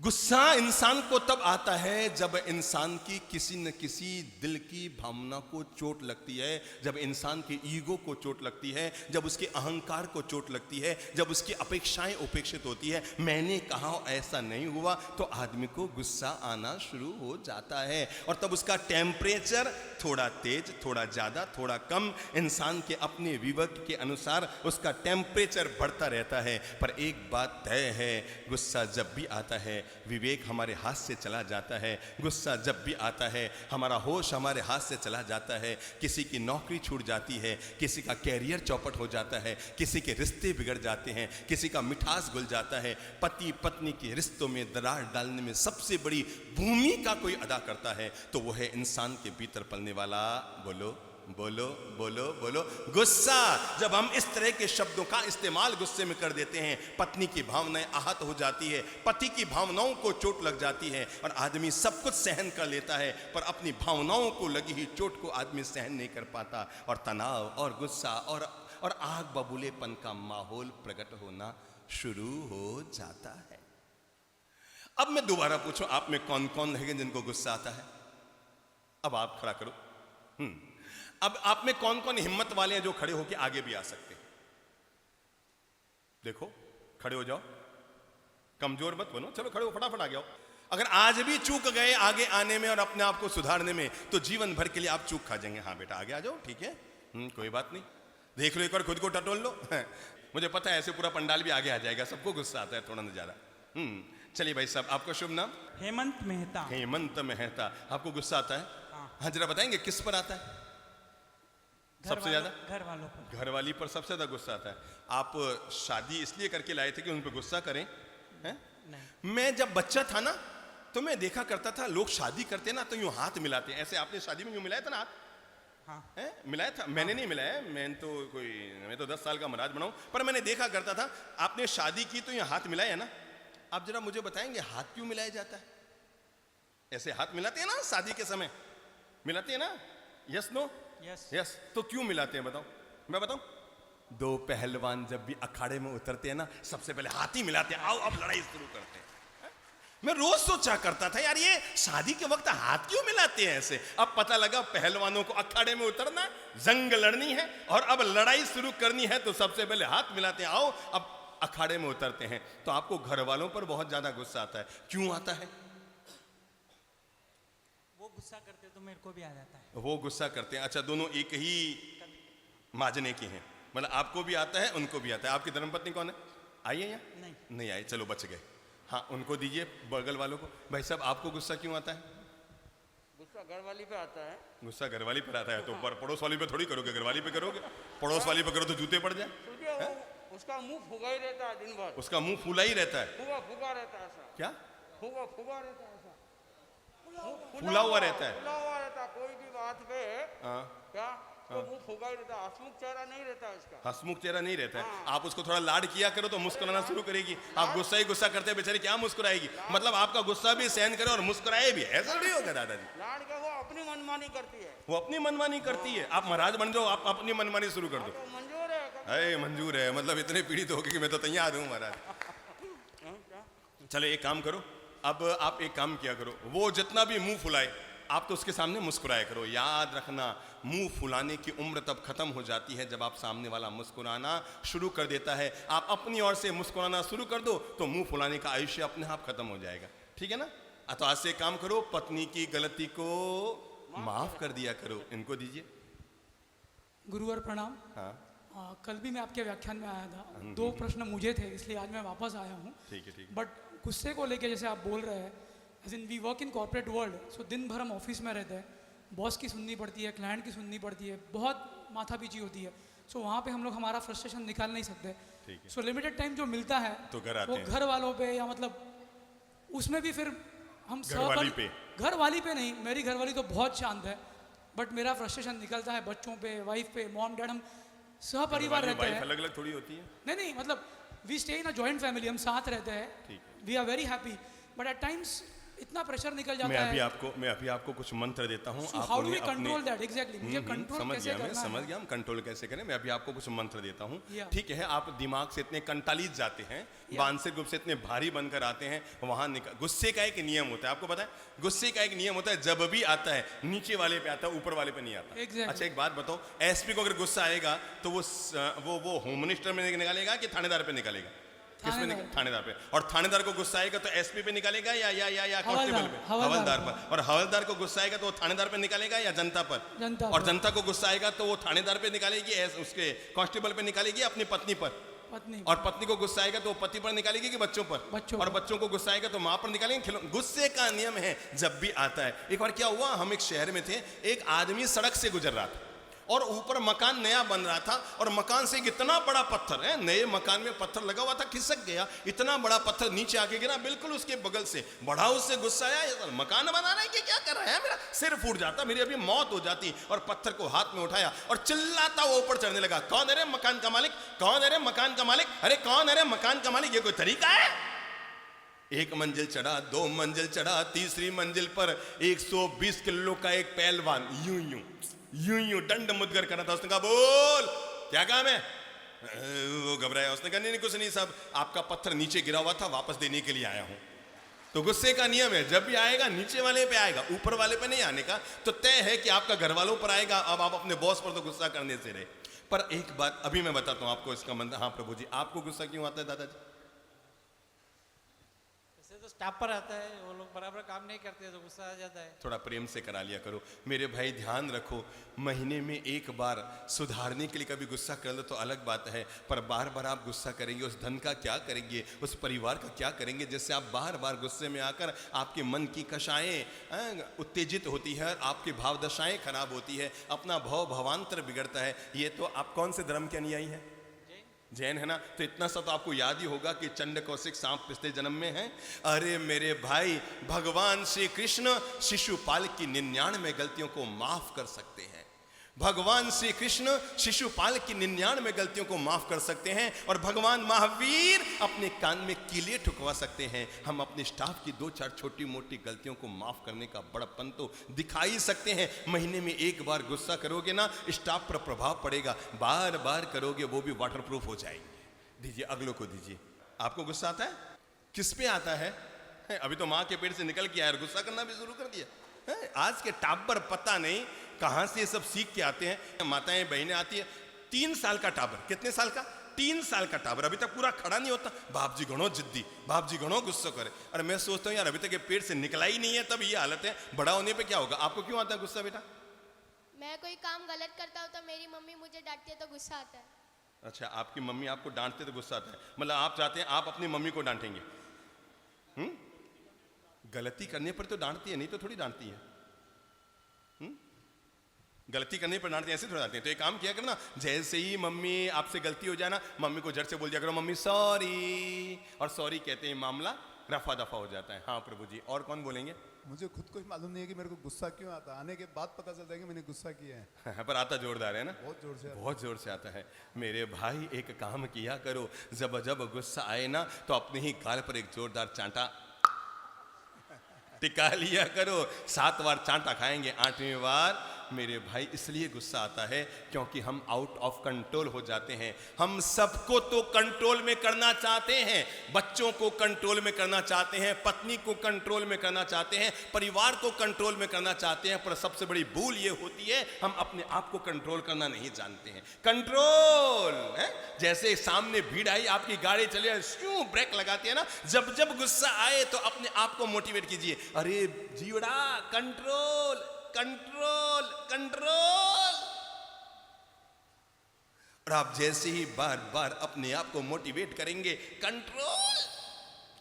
गुस्सा इंसान को तब आता है जब इंसान की किसी न किसी दिल की भावना को चोट लगती है, जब इंसान के ईगो को चोट लगती है, जब उसके अहंकार को चोट लगती है, जब उसकी अपेक्षाएं उपेक्षित होती है। मैंने कहा ऐसा नहीं हुआ तो आदमी को गुस्सा आना शुरू हो जाता है, और तब उसका टेम्परेचर थोड़ा तेज, थोड़ा ज्यादा, थोड़ा कम, इंसान के अपने विवेक के अनुसार उसका टेम्परेचर बढ़ता रहता है। पर एक बात तय है, गुस्सा जब भी आता है विवेक हमारे हाथ से चला जाता है। गुस्सा जब भी आता है हमारा होश हमारे हाथ से चला जाता है। किसी की नौकरी छूट जाती है, किसी का कैरियर चौपट हो जाता है, किसी के रिश्ते बिगड़ जाते हैं, किसी का मिठास घुल जाता है। पति पत्नी के रिश्तों में दरार डालने में सबसे बड़ी भूमिका कोई अदा करता है तो वो है इंसान के भीतर पलने वाला, बोलो बोलो बोलो बोलो, गुस्सा। जब हम इस तरह के शब्दों का इस्तेमाल गुस्से में कर देते हैं, पत्नी की भावनाएं आहत हो जाती है, पति की भावनाओं को चोट लग जाती है, और आदमी सब कुछ सहन कर लेता है, पर अपनी भावनाओं को लगी ही चोट को आदमी सहन नहीं कर पाता, और तनाव और गुस्सा और आग बबूलेपन का माहौल प्रकट होना शुरू हो जाता है। अब मैं दोबारा पूछूं, आप में कौन कौन है जिनको गुस्सा आता है? अब आप खड़ा करो। अब आप में कौन कौन हिम्मत वाले हैं जो खड़े होकर आगे भी आ सकते हैं? देखो, खड़े हो जाओ, कमजोर मत बनो, चलो खड़े हो, फटाफट आ जाओ। अगर आज भी चूक गए आगे आने में और अपने आप को सुधारने में तो जीवन भर के लिए आप चूक खा जाएंगे। हाँ बेटा आगे आ जाओ, ठीक है, कोई बात नहीं, देख लो एक बार खुद को टटोल लो। मुझे पता है ऐसे पूरा पंडाल भी आगे आ जाएगा, सबको गुस्सा आता है थोड़ा न ज्यादा। चलिए भाई साहब, आपका शुभ नाम? हेमंत मेहता। हेमंत मेहता, आपको गुस्सा आता है? हाँ, जरा बताएंगे किस पर आता है सबसे ज्यादा? घर वालों पर। घर वाली पर सबसे ज्यादा गुस्सा आता है। आप शादी इसलिए करके लाए थे कि उन पर गुस्सा करें? हैं? नहीं। मैं जब बच्चा था ना तो मैं देखा करता था लोग शादी करते ना तो यूं हाथ मिलाते, ऐसे आपने शादी में यूं मिलाया था ना हाथ? हाँ। है? मिलाया था? मैंने नहीं मिलाया, मैं तो 10 साल का महाराज बनाऊं, पर मैंने देखा करता था आपने शादी की तो यूं हाथ मिलाया ना। आप जरा मुझे बताएंगे हाथ क्यों मिलाया जाता है? ऐसे हाथ मिलाते हैं ना शादी के समय, मिलाते हैं ना? Yes no? यस। तो क्यों मिलाते हैं बताओ? मैं बताऊं? दो पहलवान जब भी अखाड़े में उतरते हैं ना, सबसे पहले हाथ ही मिलाते हैं, आओ अब लड़ाई शुरू करते हैं। मैं रोज सोचा करता था यार, ये शादी के वक्त हाथ क्यों मिलाते हैं ऐसे। अब पता लगा पहलवानों को अखाड़े में उतरना, जंग लड़नी है और अब लड़ाई शुरू करनी है तो सबसे पहले हाथ मिलाते हैं, आओ अब अखाड़े में उतरते हैं। तो आपको घर वालों पर बहुत ज्यादा गुस्सा आता है, क्यों आता है? वो गुस्सा करते तो मेरे को भी आ जाता है। वो गुस्सा करते हैं। अच्छा, दोनों एक ही माजने के हैं, मतलब आपको भी आता है उनको भी आता है। आपकी धर्मपत्नी कौन है? आइए यहाँ। नहीं आए, चलो बच गए। हाँ, उनको दीजिए, बगल वालों को। भाई साहब, आपको गुस्सा क्यों आता है? गुस्सा घर वाली पे आता है। गुस्सा घर वाली पर आता है तो पड़ोस वाली पे थोड़ी करोगे, घर वाली पे करोगे। पड़ोस वाली पे करो तो जूते पड़ जाए। उसका मुंह फुगा ही रहता है दिन भर। उसका मुंह फूला ही रहता है। फुगा फुगा रहता है ऐसा। क्या? फुगा फुगा रहता है ऐसा। फूला हुआ रहता है। फुला हुआ रहता है, कोई भी बात पे हाँ, क्या तो मुंह फुगा ही रहता है, हंसमुख चेहरा नहीं रहता है उसका। हंसमुख चेहरा नहीं रहता है। आप उसको थोड़ा लाड किया करो तो मुस्कुराना शुरू करेगी। आप गुस्सा ही गुस्सा करते हैं, बेचारी क्या मुस्कुराएगी। मतलब आपका गुस्सा भी सहन करे और मुस्कुराए भी, ऐसा नहीं होगा दादाजी। लाड के वो अपनी मनमानी करती है। वो अपनी मनमानी करती है। आप महाराज बन जाओ, आप अपनी मनमानी शुरू कर दो। तो मंजूर है अरे मंजूर है, मतलब इतने पीड़ित हो गए कि मैं तो तैयार हूँ महाराज। चलो एक काम करो, अब आप एक काम किया करो, वो जितना भी मुंह फुलाए आप तो उसके सामने मुस्कुराया करो। याद रखना, मुंह फुलाने की उम्र तब खत्म हो जाती है जब आप सामने वाला मुस्कुराना शुरू कर देता है। आप अपनी ओर से मुस्कुराना शुरू कर दो तो मुंह फुलाने का आयुष्य अपने आप खत्म हो जाएगा। ठीक है ना? तो आज से एक काम करो, पत्नी की गलती को माफ कर दिया करो। इनको दीजिए। गुरुवर प्रणाम। हाँ कल भी मैं आपके व्याख्यान में आया था, 2 प्रश्न मुझे थे, इसलिए आज मैं वापस आया हूँ। ठीक है, ठीक है। बट गुस्से को लेके जैसे आप बोल रहे हैं, as in we work in corporate world, so दिन भर हम ऑफिस में रहते हैं, बॉस की सुननी पड़ती है, क्लाइंट की सुननी पड़ती है, बहुत माथापीची होती है। सो वहाँ पे हम लोग हमारा फ्रस्ट्रेशन निकाल नहीं सकते। ठीक है। सो लिमिटेड टाइम जो मिलता है तो घर आते वो हैं। घर वालों पे, या मतलब उसमें भी फिर हम घरवाली पे। घर वाली पे नहीं, मेरी घरवाली तो बहुत शांत है, बट मेरा फ्रस्ट्रेशन निकलता है बच्चों पे, वाइफ पे, मॉम डैड, हम सहपरिवार रहते हैं। अलग अलग थोड़ी होती है। नहीं, मतलब we stay in a joint family, हम साथ रहते हैं, ठीक है। We are very happy, but at times इतना प्रेशर निकल जाता मैं है। अभी आपको कुछ मंत्र देता हूँ। So how do we control that? Exactly. मुझे कंट्रोल समझ कैसे गया, मैं करना समझ है? गया हम कंट्रोल कैसे करें। मैं अभी आपको कुछ मंत्र देता हूँ। Yeah. ठीक है? आप दिमाग से इतने कंटालित जाते हैं, मानसिक रूप से इतने भारी बनकर आते हैं, वहां गुस्से का एक नियम होता है, आपको पता है? गुस्से का एक नियम होता है, जब भी आता है नीचे वाले पे आता है, ऊपर वाले पे नहीं आता। Exactly. अच्छा एक बात बताओ, एसपी को अगर गुस्सा आएगा तो वो होम मिनिस्टर में निकालेगा कि थानेदार पे निकालेगा? थानेदार पे। और थानेदार को गुस्सा आएगा तो एसपी पे निकालेगा या कांस्टेबल पे, हवलदार पर। और हवलदार को गुस्सा आएगा तो वो थानेदार पे निकालेगा या जनता पर? और जनता को गुस्सा आएगा तो वो थानेदार पे निकालेगी, उसके कांस्टेबल पे निकालेगी, अपनी पत्नी पर? और पत्नी को गुस्सा आएगा तो वो पति पर निकालेगी कि बच्चों पर? और बच्चों को गुस्सा आएगा तो माँ पर निकालेंगे। गुस्से का नियम है, जब भी आता है। एक बार क्या हुआ, हम एक शहर में थे, एक आदमी सड़क से गुजर रहा था और ऊपर मकान नया बन रहा था और मकान से इतना बड़ा पत्थर है, नए मकान में पत्थर लगा हुआ था, खिसक गया, इतना बड़ा पत्थर नीचे आके गिरा बिल्कुल उसके बगल से। बड़ा उससे गुस्सा आया, मकान बना रहा है कि क्या कर रहा है, मेरा सिर फूट जाता, मेरी अभी मौत हो जाती। और पत्थर को हाथ में उठाया और चिल्लाता वो ऊपर चढ़ने लगा, कौन है रे मकान का मालिक, कौन है रे मकान का मालिक, अरे कौन है रे मकान का मालिक, ये कोई तरीका है? 1 मंजिल चढ़ा, 2 मंजिल चढ़ा, तीसरी मंजिल पर 120 किलो का एक पहलवान यूं दंड मुदगर कर रहा था। उसने कहा, बोल क्या काम है? वो घबराया, उसने कहा नहीं कुछ नहीं साहब, आपका पत्थर नीचे गिरा हुआ था, वापस देने के लिए आया हूं। तो गुस्से का नियम है, जब भी आएगा नीचे वाले पे आएगा, ऊपर वाले पे नहीं आने का। तो तय है कि आपका घर वालों पर आएगा। अब आप अपने बॉस पर तो गुस्सा करने से रहे। पर एक बात अभी मैं बताता हूं आपको इसका मंत्र। हाँ प्रभु जी, आपको गुस्सा क्यों आता है दादाजी? तो स्टाफ पर आता है, वो लोग बराबर काम नहीं करते तो गुस्सा आ जाता है। थोड़ा प्रेम से करा लिया करो मेरे भाई। ध्यान रखो, महीने में एक बार सुधारने के लिए कभी गुस्सा कर लो तो अलग बात है, पर बार बार आप गुस्सा करेंगे, उस धन का क्या करेंगे, उस परिवार का क्या करेंगे, जिससे आप बार बार गुस्से में आकर आपके मन की कषाएं उत्तेजित होती है, आपकी भाव दशाएं खराब होती है, अपना भावांतर बिगड़ता है। ये तो आप कौन से धर्म के अनुयायी हैं? जैन है ना? तो इतना सा तो आपको याद ही होगा कि चंड कौशिक सांप पिछले जन्म में है। अरे मेरे भाई, भगवान श्री कृष्ण शिशुपाल की 99 गलतियों को माफ कर सकते हैं। भगवान श्री कृष्ण शिशुपाल की 99 गलतियों को माफ कर सकते हैं और भगवान महावीर अपने कान में कीले ठुकवा सकते हैं। हम अपने स्टाफ की 2-4 छोटी मोटी गलतियों को माफ करने का बड़प्पन तो दिखा ही सकते हैं। महीने में एक बार गुस्सा करोगे ना, स्टाफ पर प्रभाव पड़ेगा। बार बार करोगे वो भी वाटरप्रूफ हो जाएंगे। दीजिए, अगलों को दीजिए। आपको गुस्सा आता है? किस पे आता है? अभी तो माँ के पेट से निकल के आया और गुस्सा करना भी शुरू कर दिया। आज के टाबर पता नहीं कहां से ये सब सीख के आते हैं। माताएं बहनें आती है, 3 साल का टाबर, कितने साल का? 3 साल का टाबर, अभी तक पूरा खड़ा नहीं होता। बाप जी घणो जिद्दी, बाप जी घणो गुस्सा करे। अरे मैं सोचता हूँ यार, अभी तक ये पेट से निकला ही नहीं है, तब ये हालत है, बड़ा होने पे क्या होगा? आपको क्यों आता है गुस्सा बेटा? मैं कोई काम गलत करता हूँ तो मेरी मम्मी मुझे डांटती है तो गुस्सा आता है। अच्छा, आपकी मम्मी आपको डांटते तो गुस्सा आता है, मतलब आप चाहते हैं आप अपनी मम्मी को डांटेंगे? गलती करने पर तो डांटती है, नहीं तो थोड़ी डांटती है। गलती करने पर डांटते हैं, ऐसे थोड़ा डांटते हैं। तो एक काम किया करो ना, जैसे ही मम्मी आपसे गलती हो जाए ना, मम्मी को झट से बोल दिया करो, मम्मी सॉरी। और सॉरी कहते हैं मामला रफा दफा हो जाता है। हाँ प्रभु जी, और कौन बोलेंगे? मुझे खुद को ही मालूम नहीं है कि मेरे को गुस्सा क्यों आता है। आने के बाद पता चलता है कि मैंने गुस्सा किया है। पर आता जोरदार है ना, बहुत जोर से आता है। बहुत जोर से आता है। मेरे भाई एक काम किया करो, जब जब गुस्सा आए ना तो अपने ही गाल पर एक जोरदार चांटा टिका लिया करो। 7 बार चांटा खाएंगे, 8वीं बार मेरे भाई इसलिए गुस्सा आता है क्योंकि हम आउट ऑफ कंट्रोल हो जाते हैं। हम सबको तो कंट्रोल में करना चाहते हैं, बच्चों को कंट्रोल में करना चाहते हैं, पत्नी को कंट्रोल में करना चाहते हैं, परिवार को कंट्रोल में करना चाहते हैं, पर सबसे बड़ी भूल ये होती है हम अपने आप को कंट्रोल करना नहीं जानते हैं। कंट्रोल है जैसे सामने भीड़ आई, आपकी गाड़ी चले, क्यों ब्रेक लगाती है ना। जब जब गुस्सा आए तो अपने आप को मोटिवेट कीजिए, अरे जीवड़ा कंट्रोल कंट्रोल कंट्रोल। और आप जैसे ही बार बार अपने आप को मोटिवेट करेंगे कंट्रोल,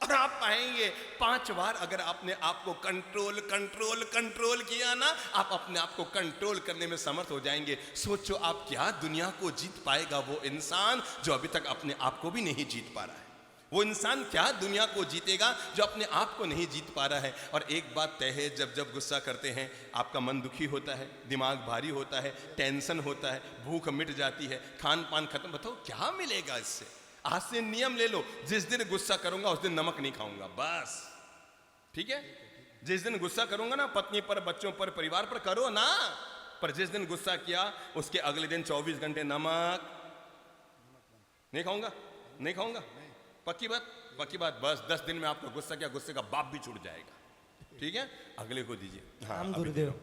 और आप पाएंगे 5 बार अगर आपने आप को कंट्रोल कंट्रोल कंट्रोल किया ना, आप अपने आप को कंट्रोल करने में समर्थ हो जाएंगे। सोचो आप क्या दुनिया को जीत पाएगा वो इंसान जो अभी तक अपने आप को भी नहीं जीत पा रहा है। वो इंसान क्या दुनिया को जीतेगा जो अपने आप को नहीं जीत पा रहा है। और एक बात तय है, जब जब गुस्सा करते हैं आपका मन दुखी होता है, दिमाग भारी होता है, टेंशन होता है, भूख मिट जाती है, खान पान खत्म। बताओ क्या मिलेगा इससे? आज से नियम ले लो, जिस दिन गुस्सा करूंगा उस दिन नमक नहीं खाऊंगा, बस। ठीक है? जिस दिन गुस्सा करूंगा ना, पत्नी पर, बच्चों पर, परिवार पर करो ना, पर जिस दिन गुस्सा किया उसके अगले दिन 24 घंटे नमक नहीं खाऊंगा, नहीं खाऊंगा। पक्की बात, पक्की बात। बस 10 दिन में आपका गुस्सा किया, गुस्से का बाप भी छूट जाएगा। ठीक है? अगले को दीजिए। हाँ हम गुरुदेव,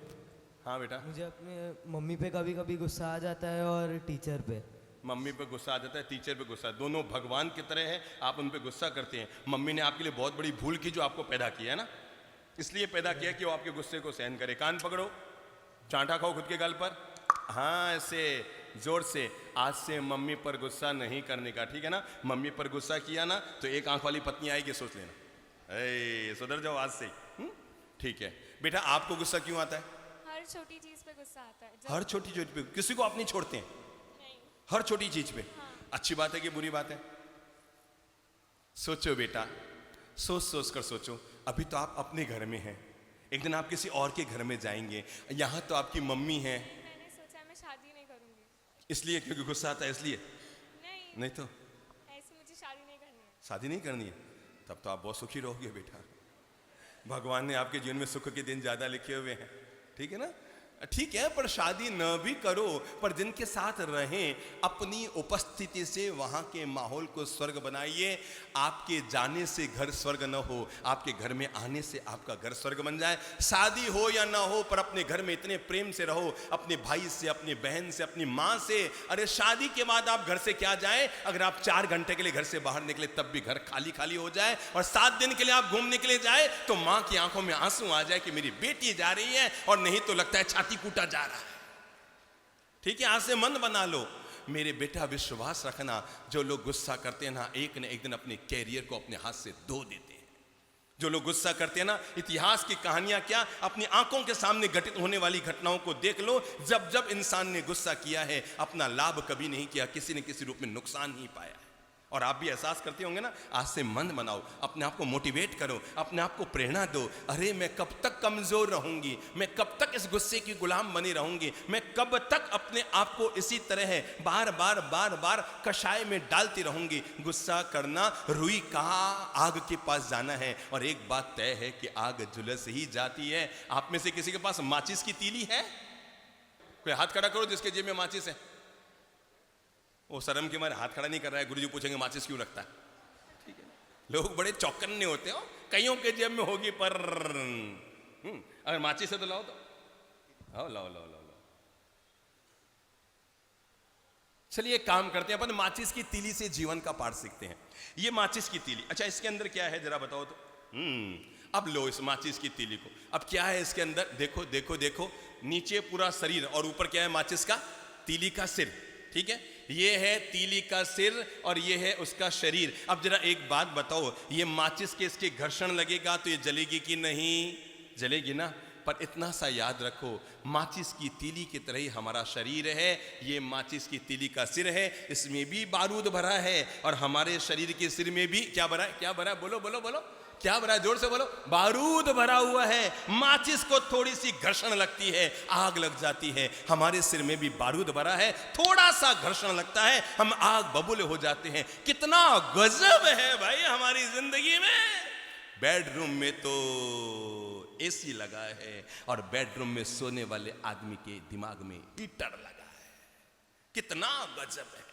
हाँ बेटा। मुझे अपने मम्मी पे कभी कभी गुस्सा आ जाता है और टीचर पे। मम्मी पे गुस्सा आ जाता है, टीचर पे गुस्सा, दोनों भगवान की तरह है। आप उन पे गुस्सा करते हैं। मम्मी ने आपके लिए बहुत बड़ी भूल की जो आपको पैदा किया है ना, इसलिए पैदा किया कि वो आपके गुस्से को सहन करे। कान पकड़ो, चांटा खाओ खुद के गाल पर, हाँ ऐसे जोर से। आज से मम्मी पर गुस्सा नहीं करने का, ठीक है ना? मम्मी पर गुस्सा किया ना तो एक आंख वाली पत्नी आएगी, सोच लेना, ए सुधर जाओ आज से। ठीक है बेटा, आपको गुस्सा क्यों आता है? हर छोटी चीज पे गुस्सा आता है। हर छोटी चीज पे किसी को आप नहीं छोड़ते हैं? नहीं। हर छोटी चीज पे? हाँ। अच्छी बात है कि बुरी बात है? सोचो बेटा, सोच सोच कर सोचो। अभी तो आप अपने घर में हैं, एक दिन आप किसी और के घर में जाएंगे, यहाँ तो आपकी मम्मी है। मैंने सोचा मैं शादी नहीं करूंगी। इसलिए क्योंकि गुस्सा आता है इसलिए? नहीं, नहीं तो ऐसी मुझे शादी नहीं करनी है। शादी नहीं करनी है? तब तो आप बहुत सुखी रहोगे बेटा। भगवान ने आपके जीवन में सुख के दिन ज्यादा लिखे हुए हैं, ठीक है ना? ठीक है, पर शादी न भी करो, पर जिनके साथ रहें अपनी उपस्थिति से वहां के माहौल को स्वर्ग बनाइए। आपके जाने से घर स्वर्ग न हो, आपके घर में आने से आपका घर स्वर्ग बन जाए। शादी हो या ना हो, पर अपने घर में इतने प्रेम से रहो, अपने भाई से, अपनी बहन से, अपनी माँ से। अरे शादी के बाद आप घर से क्या जाए, अगर आप 4 घंटे के लिए घर से बाहर निकले तब भी घर खाली खाली हो जाए, और 7 दिन के लिए आप घूमने के लिए जाए तो माँ की आंखों में आंसू आ जाए कि मेरी बेटी जा रही है, और नहीं तो लगता है कूटा जा रहा है। ठीक है? आज से मन बना लो। मेरे बेटा विश्वास रखना, जो लोग गुस्सा करते हैं ना, एक न एक दिन अपने कैरियर को अपने हाथ से धो देते हैं। जो लोग गुस्सा करते हैं ना, इतिहास की कहानियां क्या, अपनी आंखों के सामने घटित होने वाली घटनाओं को देख लो। जब जब इंसान ने गुस्सा किया है, अपना लाभ कभी नहीं किया, किसी न किसी रूप में नुकसान ही पाया है। और आप भी एहसास करते होंगे ना, आज से मन बनाओ, अपने आप को मोटिवेट करो, अपने आप को प्रेरणा दो। अरे मैं कब तक कमजोर रहूंगी, मैं कब तक इस गुस्से की गुलाम बनी रहूंगी, मैं कब तक अपने आप को इसी तरह बार बार बार बार कषाय में डालती रहूंगी। गुस्सा करना रुई कहा आग के पास जाना है, और एक बात तय है कि आग झुलस ही जाती है। आप में से किसी के पास माचिस की तीली है? कोई हाथ खड़ा करो जिसके जेब में माचिस है। वो शर्म के मारे हाथ खड़ा नहीं कर रहा है। गुरुजी पूछेंगे माचिस क्यों रखता है? ठीक है, लोग बड़े चौकन्ने होते हो, कईयों के जेब में होगी, पर अगर माचिस है तो लाओ, तो आओ, लाओ लाओ लाओ लाओ। चलिए काम करते हैं, अपन माचिस की तीली से जीवन का पाठ सीखते हैं। ये माचिस की तीली, अच्छा इसके अंदर क्या है जरा बताओ तो। अब लो इस माचिस की तीली को, अब क्या है इसके अंदर? देखो देखो देखो, नीचे पूरा शरीर और ऊपर क्या है? माचिस का, तीली का सिर। ठीक है, ये है तीली का सिर और ये है उसका शरीर। अब जरा एक बात बताओ, ये माचिस के इसके घर्षण लगेगा तो ये जलेगी कि नहीं? जलेगी ना। पर इतना सा याद रखो, माचिस की तीली की तरह ही हमारा शरीर है। ये माचिस की तीली का सिर है, इसमें भी बारूद भरा है, और हमारे शरीर के सिर में भी क्या भरा है? क्या भरा है? बोलो बोलो बोलो, क्या भरा है? जोर से बोलो। बारूद भरा हुआ है। माचिस को थोड़ी सी घर्षण लगती है, आग लग जाती है। हमारे सिर में भी बारूद भरा है, थोड़ा सा घर्षण लगता है, हम आग बबूले हो जाते हैं। कितना गजब है भाई हमारी जिंदगी में। बेडरूम में तो एसी लगा है, और बेडरूम में सोने वाले आदमी के दिमाग में हीटर लगा है। कितना गजब है।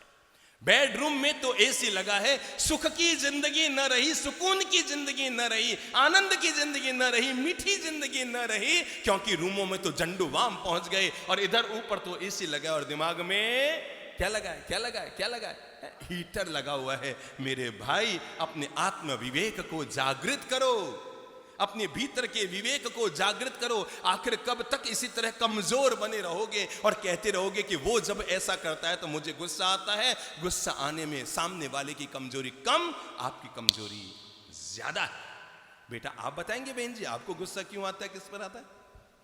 बेडरूम में तो एसी लगा है, सुख की जिंदगी न रही, सुकून की जिंदगी न रही, आनंद की जिंदगी न रही, मीठी जिंदगी न रही, क्योंकि रूमों में तो झंडू बाम पहुंच गए, और इधर ऊपर तो एसी लगा है, और दिमाग में क्या लगा है? क्या लगा है? क्या लगा है? हीटर लगा हुआ है। मेरे भाई, अपने आत्म विवेक को जागृत करो, अपने भीतर के विवेक को जागृत करो। आखिर कब तक इसी तरह कमजोर बने रहोगे और कहते रहोगे कि वो जब ऐसा करता है तो मुझे गुस्सा आता है? गुस्सा आने में सामने वाले की कमजोरी कम, आपकी कमजोरी ज्यादा है। बेटा आप बताएंगे बहन जी, आपको गुस्सा क्यों आता है, किस पर आता है?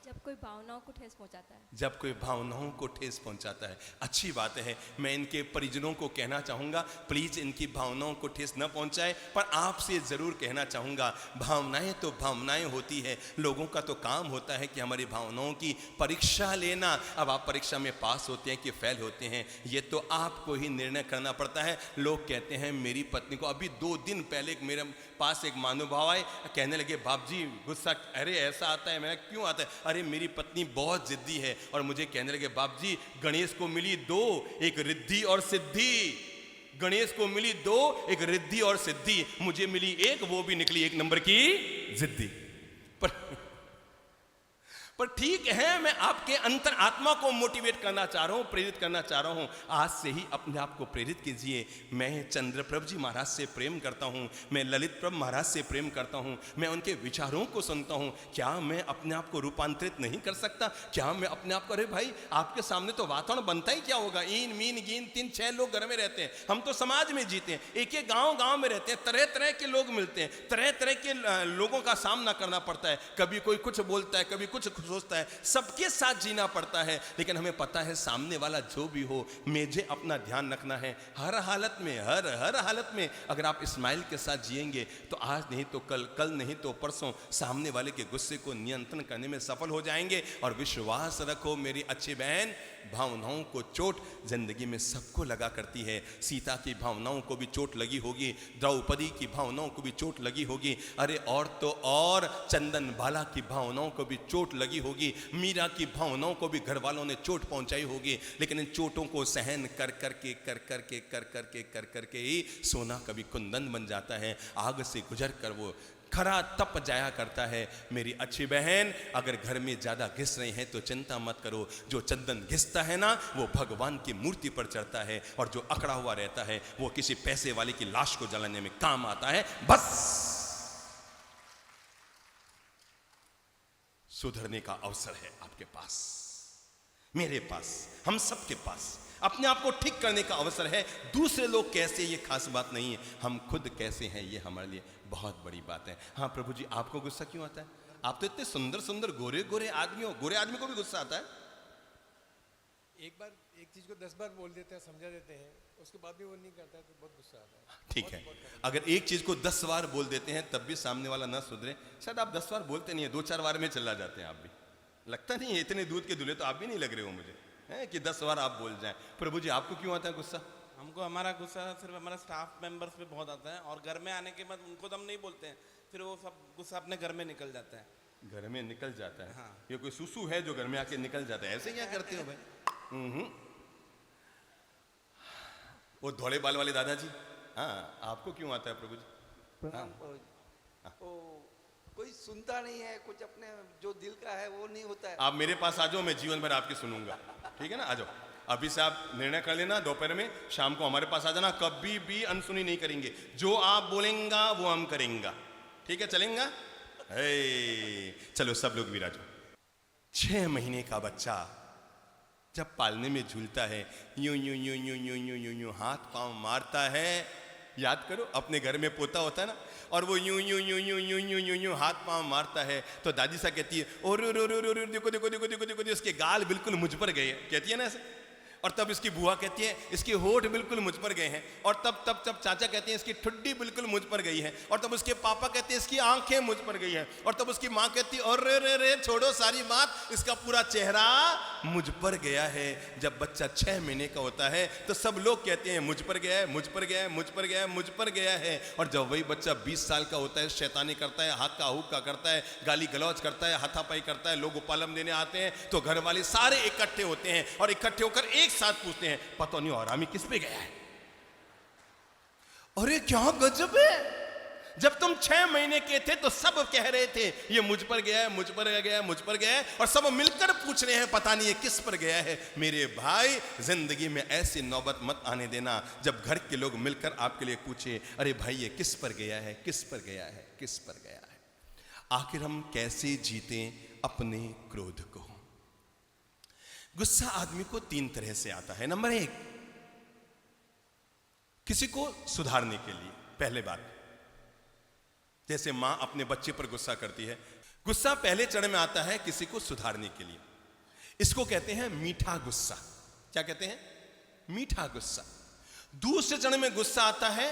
जब कोई भावनाओं को ठेस पहुंचाता है। जब कोई भावनाओं को ठेस पहुंचाता है। अच्छी बात है, मैं इनके परिजनों को कहना चाहूंगा, प्लीज इनकी भावनाओं को ठेस न पहुंचाए। पर आपसे जरूर कहना चाहूंगा, भावनाएं तो भावनाएं होती है, लोगों का तो काम होता है कि हमारी भावनाओं की परीक्षा लेना। अब आप परीक्षा में पास होते हैं कि फेल होते हैं, ये तो आपको ही निर्णय करना पड़ता है। लोग कहते हैं मेरी पत्नी को, अभी 2 दिन पहले मेरे पास एक महानुभाव आए, कहने लगे बाप जी गुस्सा अरे ऐसा आता है। मैंने क्यों आता है? अरे मेरी पत्नी बहुत जिद्दी है, और मुझे कहने लगे बाप जी गणेश को मिली 2, एक रिद्धि और सिद्धि। गणेश को मिली 2, एक रिद्धि और सिद्धि, मुझे मिली 1, वो भी निकली 1 नंबर की जिद्दी। पर ठीक है, मैं आपके अंतर आत्मा को मोटिवेट करना चाह रहा हूं, प्रेरित करना चाह रहा हूं। आज से ही अपने आप को प्रेरित कीजिए। मैं चंद्रप्रभ जी महाराज से प्रेम करता हूं, मैं ललित प्रभ महाराज से प्रेम करता हूं, मैं उनके विचारों को सुनता हूं। क्या मैं अपने आप को रूपांतरित नहीं कर सकता? क्या मैं अपने आप को, अरे भाई आपके सामने तो वातावरण बनता ही क्या होगा, ईन मीन गीन 3-6 लोग घर में रहते हैं, हम तो समाज में जीते हैं, एक एक गांव में रहते हैं, तरह तरह के लोग मिलते हैं, तरह तरह के लोगों का सामना करना पड़ता है। कभी कोई कुछ बोलता है, कभी कुछ सोचता है, सबके साथ जीना पड़ता है। लेकिन हमें पता है सामने वाला जो भी हो, मुझे अपना ध्यान रखना है हर हालत में, हर हालत में। अगर आप स्माइल के साथ जिएंगे तो आज नहीं तो कल, कल नहीं तो परसों सामने वाले के गुस्से को नियंत्रण करने में सफल हो जाएंगे। और विश्वास रखो मेरी अच्छी बहन, भावनाओं को चोट जिंदगी में सबको लगा करती है। सीता की भावनाओं को भी चोट लगी होगी, द्रौपदी की भावनाओं को भी चोट लगी होगी, अरे और तो और चंदन बाला की भावनाओं को भी चोट लगी होगी, मीरा की भावनाओं को भी घर वालों ने चोट पहुंचाई होगी। लेकिन इन चोटों को सहन कर करके ही सोना कभी कुंदन बन जाता है। आग से गुजर कर वो खरा तप जाया करता है। मेरी अच्छी बहन, अगर घर में ज्यादा घिस रही हैं तो चिंता मत करो। जो चंदन घिसता है ना, वो भगवान की मूर्ति पर चढ़ता है, और जो अकड़ा हुआ रहता है वो किसी पैसे वाले की लाश को जलाने में काम आता है। बस सुधरने का अवसर है आपके पास, मेरे पास, हम सबके पास। अपने आप को ठीक करने का अवसर है। दूसरे लोग कैसे ये खास बात नहीं है, हम खुद कैसे हैं ये हमारे लिए बहुत बड़ी बात है। हाँ प्रभु जी, आपको गुस्सा क्यों आता है? आप तो इतने सुंदर सुंदर गोरे गोरे आदमी हो, गोरे आदमी को भी गुस्सा आता है? एक बार एक चीज को 10 बार बोल देते हैं, समझा देते हैं, उसके बाद भी वो नहीं करता है तो बहुत गुस्सा आता है। ठीक है, अगर एक चीज को 10 बार बोल देते हैं तब भी सामने वाला ना सुधरे, शायद आप 10 बार बोलते नहीं है, 2-4 बार में चला जाते हैं आप भी। लगता नहीं है, इतने दूध के दूल्हे तो आप भी नहीं लग रहे हो मुझे, है कि 10 बार आप बोल जाएं। प्रभु जी आपको क्यों आता है गुस्सा? हमको हमारा गुस्सा सिर्फ हमारे स्टाफ मेंबर्स पे बहुत आता है, और घर में आने के बाद उनको तो हम नहीं बोलते हैं, फिर वो सब गुस्सा अपने घर में निकल जाता है। घर में निकल जाता है? हाँ। ये कोई सुसु है जो घर में आके निकल जाता है? ऐसे क्या करते हो भाई? वो धोले बाल वाले दादाजी, हाँ, आपको क्यों आता है प्रभु जी? प्रणाम प्रभु जी। वो कोई सुनता नहीं है, कुछ अपने जो दिल का है वो नहीं होता है। आप मेरे पास आ जाओ, मैं जीवन भर आपकी सुनूंगा, ठीक है ना? आ जाओ, अभी से आप निर्णय कर लेना, दोपहर में शाम को हमारे पास आ जाना, कभी भी अनसुनी नहीं करेंगे, जो आप बोलेंगा वो हम करेंगे, ठीक है? चलेंगा? चलो सब लोग विराजो। 6 महीने का बच्चा जब पालने में झूलता है, यूं यूं यूं यूं यूं यूं यूं यूं हाथ पांव मारता है, याद करो अपने घर में पोता होता है ना, और वो यूं यूं यूं यूं यूं यूं यूं यूं हाथ पांव मारता है, तो दादी सा कहती है और देखो देखो देखो देखो देखो, इसके गाल बिल्कुल मुझ पर गए, कहती है ना ऐसे। और तब इसकी बुआ कहती है इसके होठ बिल्कुल मुझ पर गए हैं, और तब तब तब चाचा कहते हैं इसकी ठुड्डी बिल्कुल मुझ पर गई है, और तब उसके पापा कहते हैं इसकी आंखें मुझ पर गई हैं, और तब उसकी माँ कहती है और रे छोड़ो सारी बात, इसका पूरा चेहरा मुझ पर गया है। जब बच्चा 6 महीने का होता है तो सब लोग कहते हैं मुझ पर गया है, मुझ पर गया है, मुझ पर गया है, मुझ पर गया है। और जब वही बच्चा 20 साल का होता है, शैतानी करता है, हक्का हुक्का करता है, गाली गलौज करता है, हाथापाई करता है, लोग उपालम देने आते हैं, तो घर वाले सारे इकट्ठे होते हैं और इकट्ठे होकर एक साथ पूछते हैं पता नहीं और आरामी किस पे गया है? अरे क्या गजब है, जब तुम 6 महीने के थे तो सब कह रहे थे ये मुझ पर गया है, मुझ पर गया है, मुझ पर गया है, और सब मिलकर पूछ रहे हैं पता नहीं ये किस पर गया है। मेरे भाई, जिंदगी में ऐसी नौबत मत आने देना जब घर के लोग मिलकर आपके लिए पूछे अरे भाई ये किस पर गया है, किस पर गया है, किस पर गया है। आखिर हम कैसे जीते अपने क्रोध को? गुस्सा आदमी को 3 तरह से आता है। नंबर 1, किसी को सुधारने के लिए। पहले बात, जैसे मां अपने बच्चे पर गुस्सा करती है, गुस्सा पहले चरण में आता है किसी को सुधारने के लिए। इसको कहते हैं मीठा गुस्सा। क्या कहते हैं? मीठा गुस्सा। दूसरे चरण में गुस्सा आता है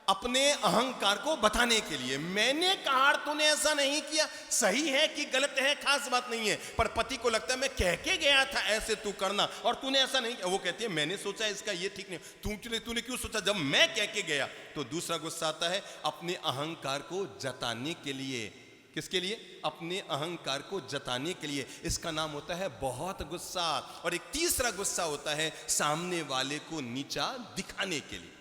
अपने अहंकार को बताने के लिए। मैंने कहा तूने ऐसा नहीं किया, सही है कि गलत है खास बात नहीं है, पर पति को लगता है मैं कह के गया था ऐसे तू करना और तूने ऐसा नहीं किया। वो कहती है मैंने सोचा इसका ये ठीक नहीं, तूने क्यों सोचा जब मैं कह के गया? तो दूसरा गुस्सा आता है अपने अहंकार को जताने के लिए। किसके लिए? अपने अहंकार को जताने के लिए। इसका नाम होता है बहुत गुस्सा। और एक तीसरा गुस्सा होता है सामने वाले को नीचा दिखाने के लिए।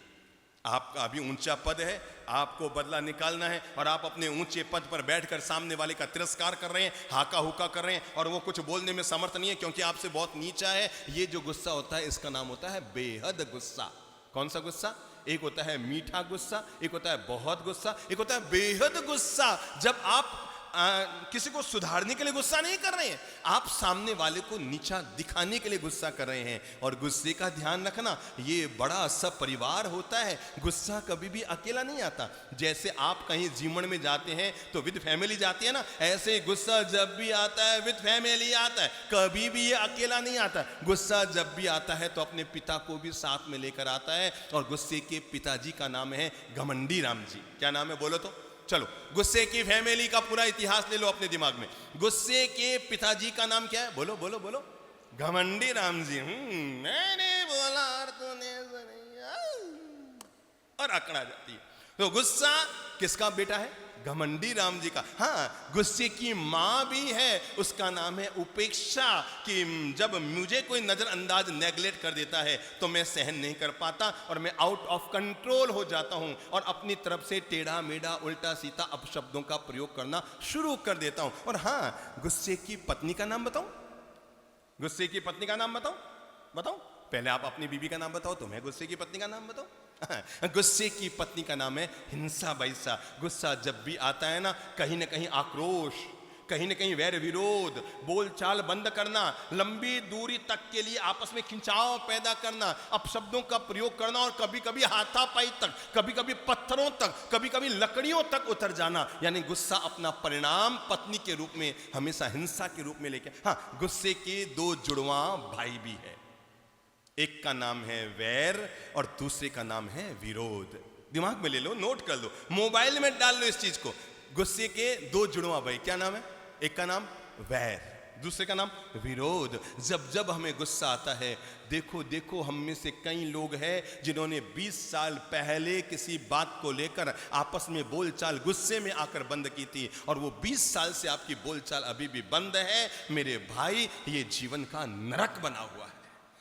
आपका अभी ऊंचा पद है, आपको बदला निकालना है, और आप अपने ऊंचे पद पर बैठकर सामने वाले का तिरस्कार कर रहे हैं, हाका हुका कर रहे हैं, और वो कुछ बोलने में समर्थ नहीं है क्योंकि आपसे बहुत नीचा है। ये जो गुस्सा होता है इसका नाम होता है बेहद गुस्सा। कौन सा गुस्सा? एक होता है मीठा गुस्सा, एक होता है बहुत गुस्सा, एक होता है बेहद गुस्सा। जब आप किसी को सुधारने के लिए गुस्सा नहीं कर रहे हैं, आप सामने वाले को नीचा दिखाने के लिए गुस्सा कर रहे हैं। और गुस्से का ध्यान रखना, ये बड़ा सपरिवार होता है। गुस्सा कभी भी अकेला नहीं आता। जैसे आप कहीं जीवन में जाते हैं तो विद फैमिली जाते हैं ना, ऐसे गुस्सा जब भी आता है विद फैमिली आता है, कभी भी ये अकेला नहीं आता। गुस्सा जब भी आता है तो अपने पिता को भी साथ में लेकर आता है। और गुस्से के पिताजी का नाम है घमंडी राम जी। क्या नाम है बोलो तो? चलो, गुस्से की फैमिली का पूरा इतिहास ले लो अपने दिमाग में। गुस्से के पिताजी का नाम क्या है? बोलो बोलो बोलो। घमंडी राम जी। मैंने बोला और तूने और अकड़ा जाती है। तो गुस्सा किसका बेटा है? घमंडी राम जी का। हाँ, गुस्से की मां भी है, उसका नाम है उपेक्षा। कि जब मुझे कोई नजरअंदाज नेगलेक्ट कर देता है तो मैं सहन नहीं कर पाता और मैं आउट ऑफ कंट्रोल हो जाता हूं और अपनी तरफ से टेढ़ा मेढ़ा उल्टा सीधा अपशब्दों का प्रयोग करना शुरू कर देता हूं। और हाँ, गुस्से की पत्नी का नाम बताऊं? गुस्से की पत्नी का नाम बताऊं? बताऊं? पहले आप अपनी बीवी का नाम बताओ तो मैं गुस्से की पत्नी का नाम बताऊं। गुस्से की पत्नी का नाम है हिंसा बैसा। गुस्सा जब भी आता है ना, कहीं ना कहीं आक्रोश, कहीं ना कहीं वैर विरोध, बोलचाल बंद करना, लंबी दूरी तक के लिए आपस में खिंचाव पैदा करना, अपशब्दों का प्रयोग करना, और कभी कभी हाथापाई तक, कभी कभी पत्थरों तक, कभी कभी लकड़ियों तक उतर जाना। यानी गुस्सा अपना परिणाम पत्नी के रूप में हमेशा हिंसा के रूप में लेके। हाँ, गुस्से के 2 जुड़वा भाई भी है। एक का नाम है वैर और दूसरे का नाम है विरोध। दिमाग में ले लो, नोट कर लो, मोबाइल में डाल लो इस चीज को। गुस्से के दो जुड़वा भाई, क्या नाम है? एक का नाम वैर, दूसरे का नाम विरोध। जब जब हमें गुस्सा आता है, देखो देखो हम में से कई लोग हैं जिन्होंने 20 साल पहले किसी बात को लेकर आपस में बोलचाल गुस्से में आकर बंद की थी, और वो 20 साल से आपकी बोलचाल अभी भी बंद है। मेरे भाई, ये जीवन का नरक बना हुआ है।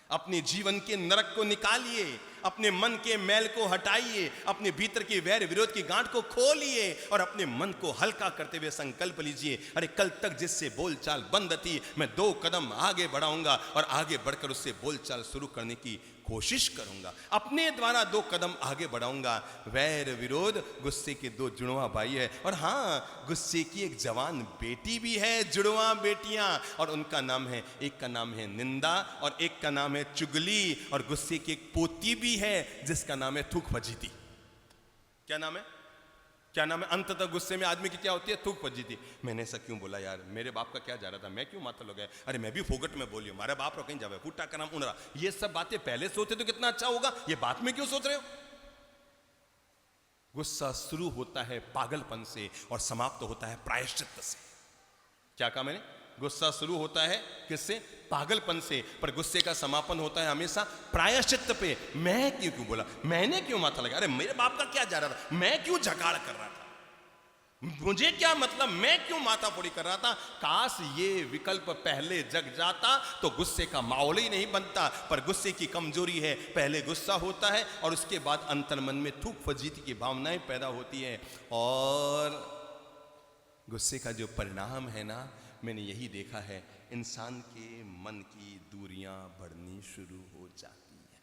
अपने जीवन के नरक को निकालिए, अपने मन के मैल को हटाइए, अपने भीतर की वैर विरोध की गांठ को खोलिए और अपने मन को हल्का करते हुए संकल्प लीजिए, अरे कल तक जिससे बोलचाल बंद थी, मैं 2 कदम आगे बढ़ाऊंगा और आगे बढ़कर उससे बोलचाल शुरू करने की कोशिश करूंगा, अपने द्वारा 2 कदम आगे बढ़ाऊंगा। वैर विरोध गुस्से के 2 जुड़वा भाई है। और हाँ, गुस्से की एक जवान बेटी भी है, जुड़वा बेटियां, और उनका नाम है, एक का नाम है निंदा और एक का नाम है चुगली। और गुस्से की एक पोती भी है जिसका नाम है थूक फजीती। क्या नाम है? क्या नाम है? अंततः गुस्से में आदमी की क्या होती है? थूक फजीती। मैंने ऐसा क्यों बोला यार, मेरे बाप का क्या जा रहा था, मैं क्यों माथा लगा, अरे मैं भी फोगट में बोलियो, हमारे बाप रो कहीं जावे, फूटा का नाम उन रहा। ये सब बातें पहले सोचते तो कितना अच्छा होगा, ये बात में क्यों सोच रहे हो? गुस्सा शुरू होता है पागलपन से और समाप्त होता है प्रायश्चित से। क्या कहा मैंने? गुस्सा शुरू होता है किससे? पागलपन से, पर गुस्से का समापन होता है हमेशा प्रायश्चित पे। मैं क्यों बोला, मैंने क्यों माथा लगा, अरे मेरे बाप का क्या जा रहा था, मैं क्यों झकाड़ कर रहा था, मुझे क्या मतलब, मैं क्यों माथा फोड़ी कर रहा था। काश ये विकल्प पहले जग जाता तो गुस्से का माहौल ही नहीं बनता। पर गुस्से की कमजोरी है, पहले गुस्सा होता है और उसके बाद अंतर्मन में थूक फजीती की भावनाएं पैदा होती हैं। और गुस्से का जो परिणाम है ना, मैंने यही देखा है, इंसान के मन की दूरियां बढ़नी शुरू हो जाती है।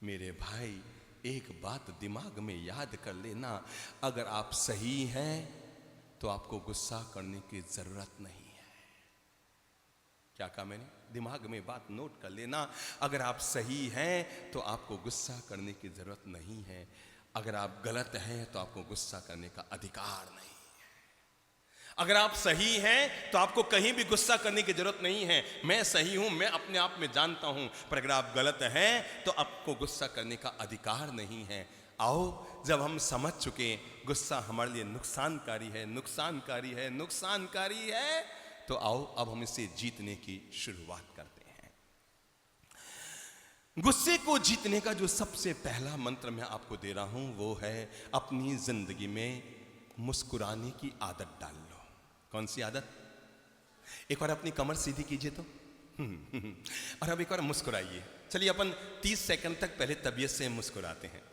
मेरे भाई, एक बात दिमाग में याद कर लेना, अगर आप सही हैं तो आपको गुस्सा करने की जरूरत नहीं है। क्या कहा मैंने? दिमाग में बात नोट कर लेना, अगर आप सही हैं तो आपको गुस्सा करने की जरूरत नहीं है, अगर आप गलत हैं तो आपको गुस्सा करने का अधिकार नहीं। अगर आप सही हैं तो आपको कहीं भी गुस्सा करने की जरूरत नहीं है। मैं सही हूं, मैं अपने आप में जानता हूं, पर अगर आप गलत हैं तो आपको गुस्सा करने का अधिकार नहीं है। आओ, जब हम समझ चुके गुस्सा हमारे लिए नुकसानकारी है, नुकसानकारी है, नुकसानकारी है, तो आओ अब हम इसे जीतने की शुरुआत करते हैं। गुस्से को जीतने का जो सबसे पहला मंत्र मैं आपको दे रहा हूं वो है, अपनी जिंदगी में मुस्कुराने की आदत डाल लो। कौन सी आदत? एक बार अपनी कमर सीधी कीजिए तो और अब एक बार मुस्कुराइए। चलिए अपन 30 सेकंड तक पहले तबीयत से मुस्कुराते हैं।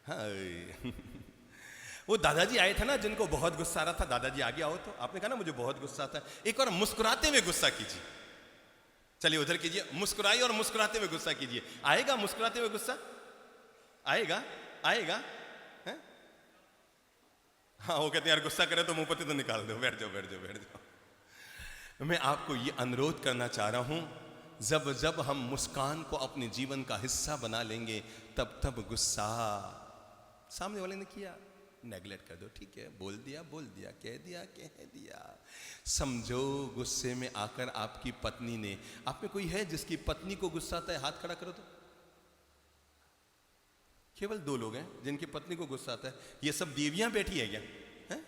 हाँ वो दादाजी आए थे ना जिनको बहुत गुस्सा आ रहा था, दादाजी आगे आओ, तो आपने कहा ना मुझे बहुत गुस्सा आता है, एक बार मुस्कुराते हुए गुस्सा कीजिए। चलिए उधर कीजिए, मुस्कुराइए और मुस्कुराते हुए गुस्सा कीजिए। आएगा मुस्कुराते हुए गुस्सा? आएगा? आएगा? है? हाँ, वो कहते हैं यार गुस्सा करे तो मुंह पत्ती तो निकाल दो, बैठ जाओ बैठ जाओ बैठ जाओ। मैं आपको ये अनुरोध करना चाह रहा हूं, जब जब हम मुस्कान को अपने जीवन का हिस्सा बना लेंगे, तब तब गुस्सा सामने वाले ने किया नेगलेक्ट कर दो, ठीक है, बोल दिया, कह दिया। समझो गुस्से में आकर आपकी पत्नी ने, आप में कोई है जिसकी पत्नी को गुस्सा आता है? हाथ खड़ा करो तो। केवल 2 लोग हैं जिनकी पत्नी को गुस्सा आता है। ये सब देवियां बैठी है क्या? है?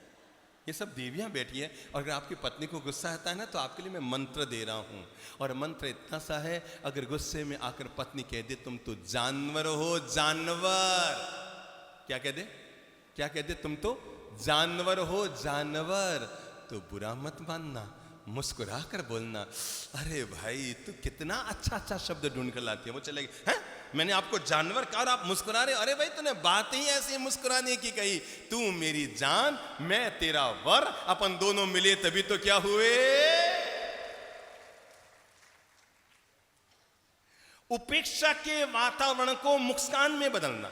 ये सब देवियां बैठी है। और अगर आपकी पत्नी को गुस्सा आता है ना, तो आपके लिए मैं मंत्र दे रहा हूं, और मंत्र इतना सा है, अगर गुस्से में आकर पत्नी कह दे तुम तो जानवर हो, जानवर, क्या कह दे? क्या कह दे? तुम तो जानवर हो, जानवर, तो बुरा मत मानना, मुस्कुरा कर बोलना, अरे भाई तू कितना अच्छा अच्छा शब्द ढूंढ कर लाती है। वो चलेगी, हैं मैंने आपको जानवर कहा और आप मुस्कुरा रहे, अरे भाई तूने बात ही ऐसी मुस्कुराने की कही, तू मेरी जान, मैं तेरा वर, अपन दोनों मिले तभी तो क्या हुए। उपेक्षा के वातावरण को मुस्कान में बदलना,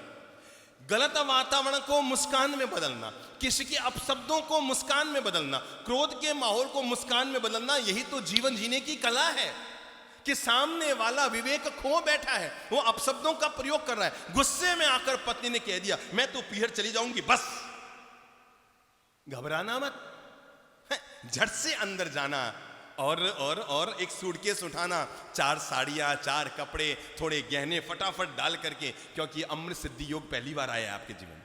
गलत वातावरण को मुस्कान में बदलना, किसी के अपशब्दों को मुस्कान में बदलना, क्रोध के माहौल को मुस्कान में बदलना, यही तो जीवन जीने की कला है। कि सामने वाला विवेक खो बैठा है, वो अपशब्दों का प्रयोग कर रहा है। गुस्से में आकर पत्नी ने कह दिया मैं तो पीहर चली जाऊंगी, बस घबराना मत, झट से अंदर जाना, और एक सूटकेस उठाना, 4 साड़ियाँ, 4 कपड़े, थोड़े गहने फटाफट डाल करके, क्योंकि अमृत सिद्धि योग पहली बार आया है आपके जीवन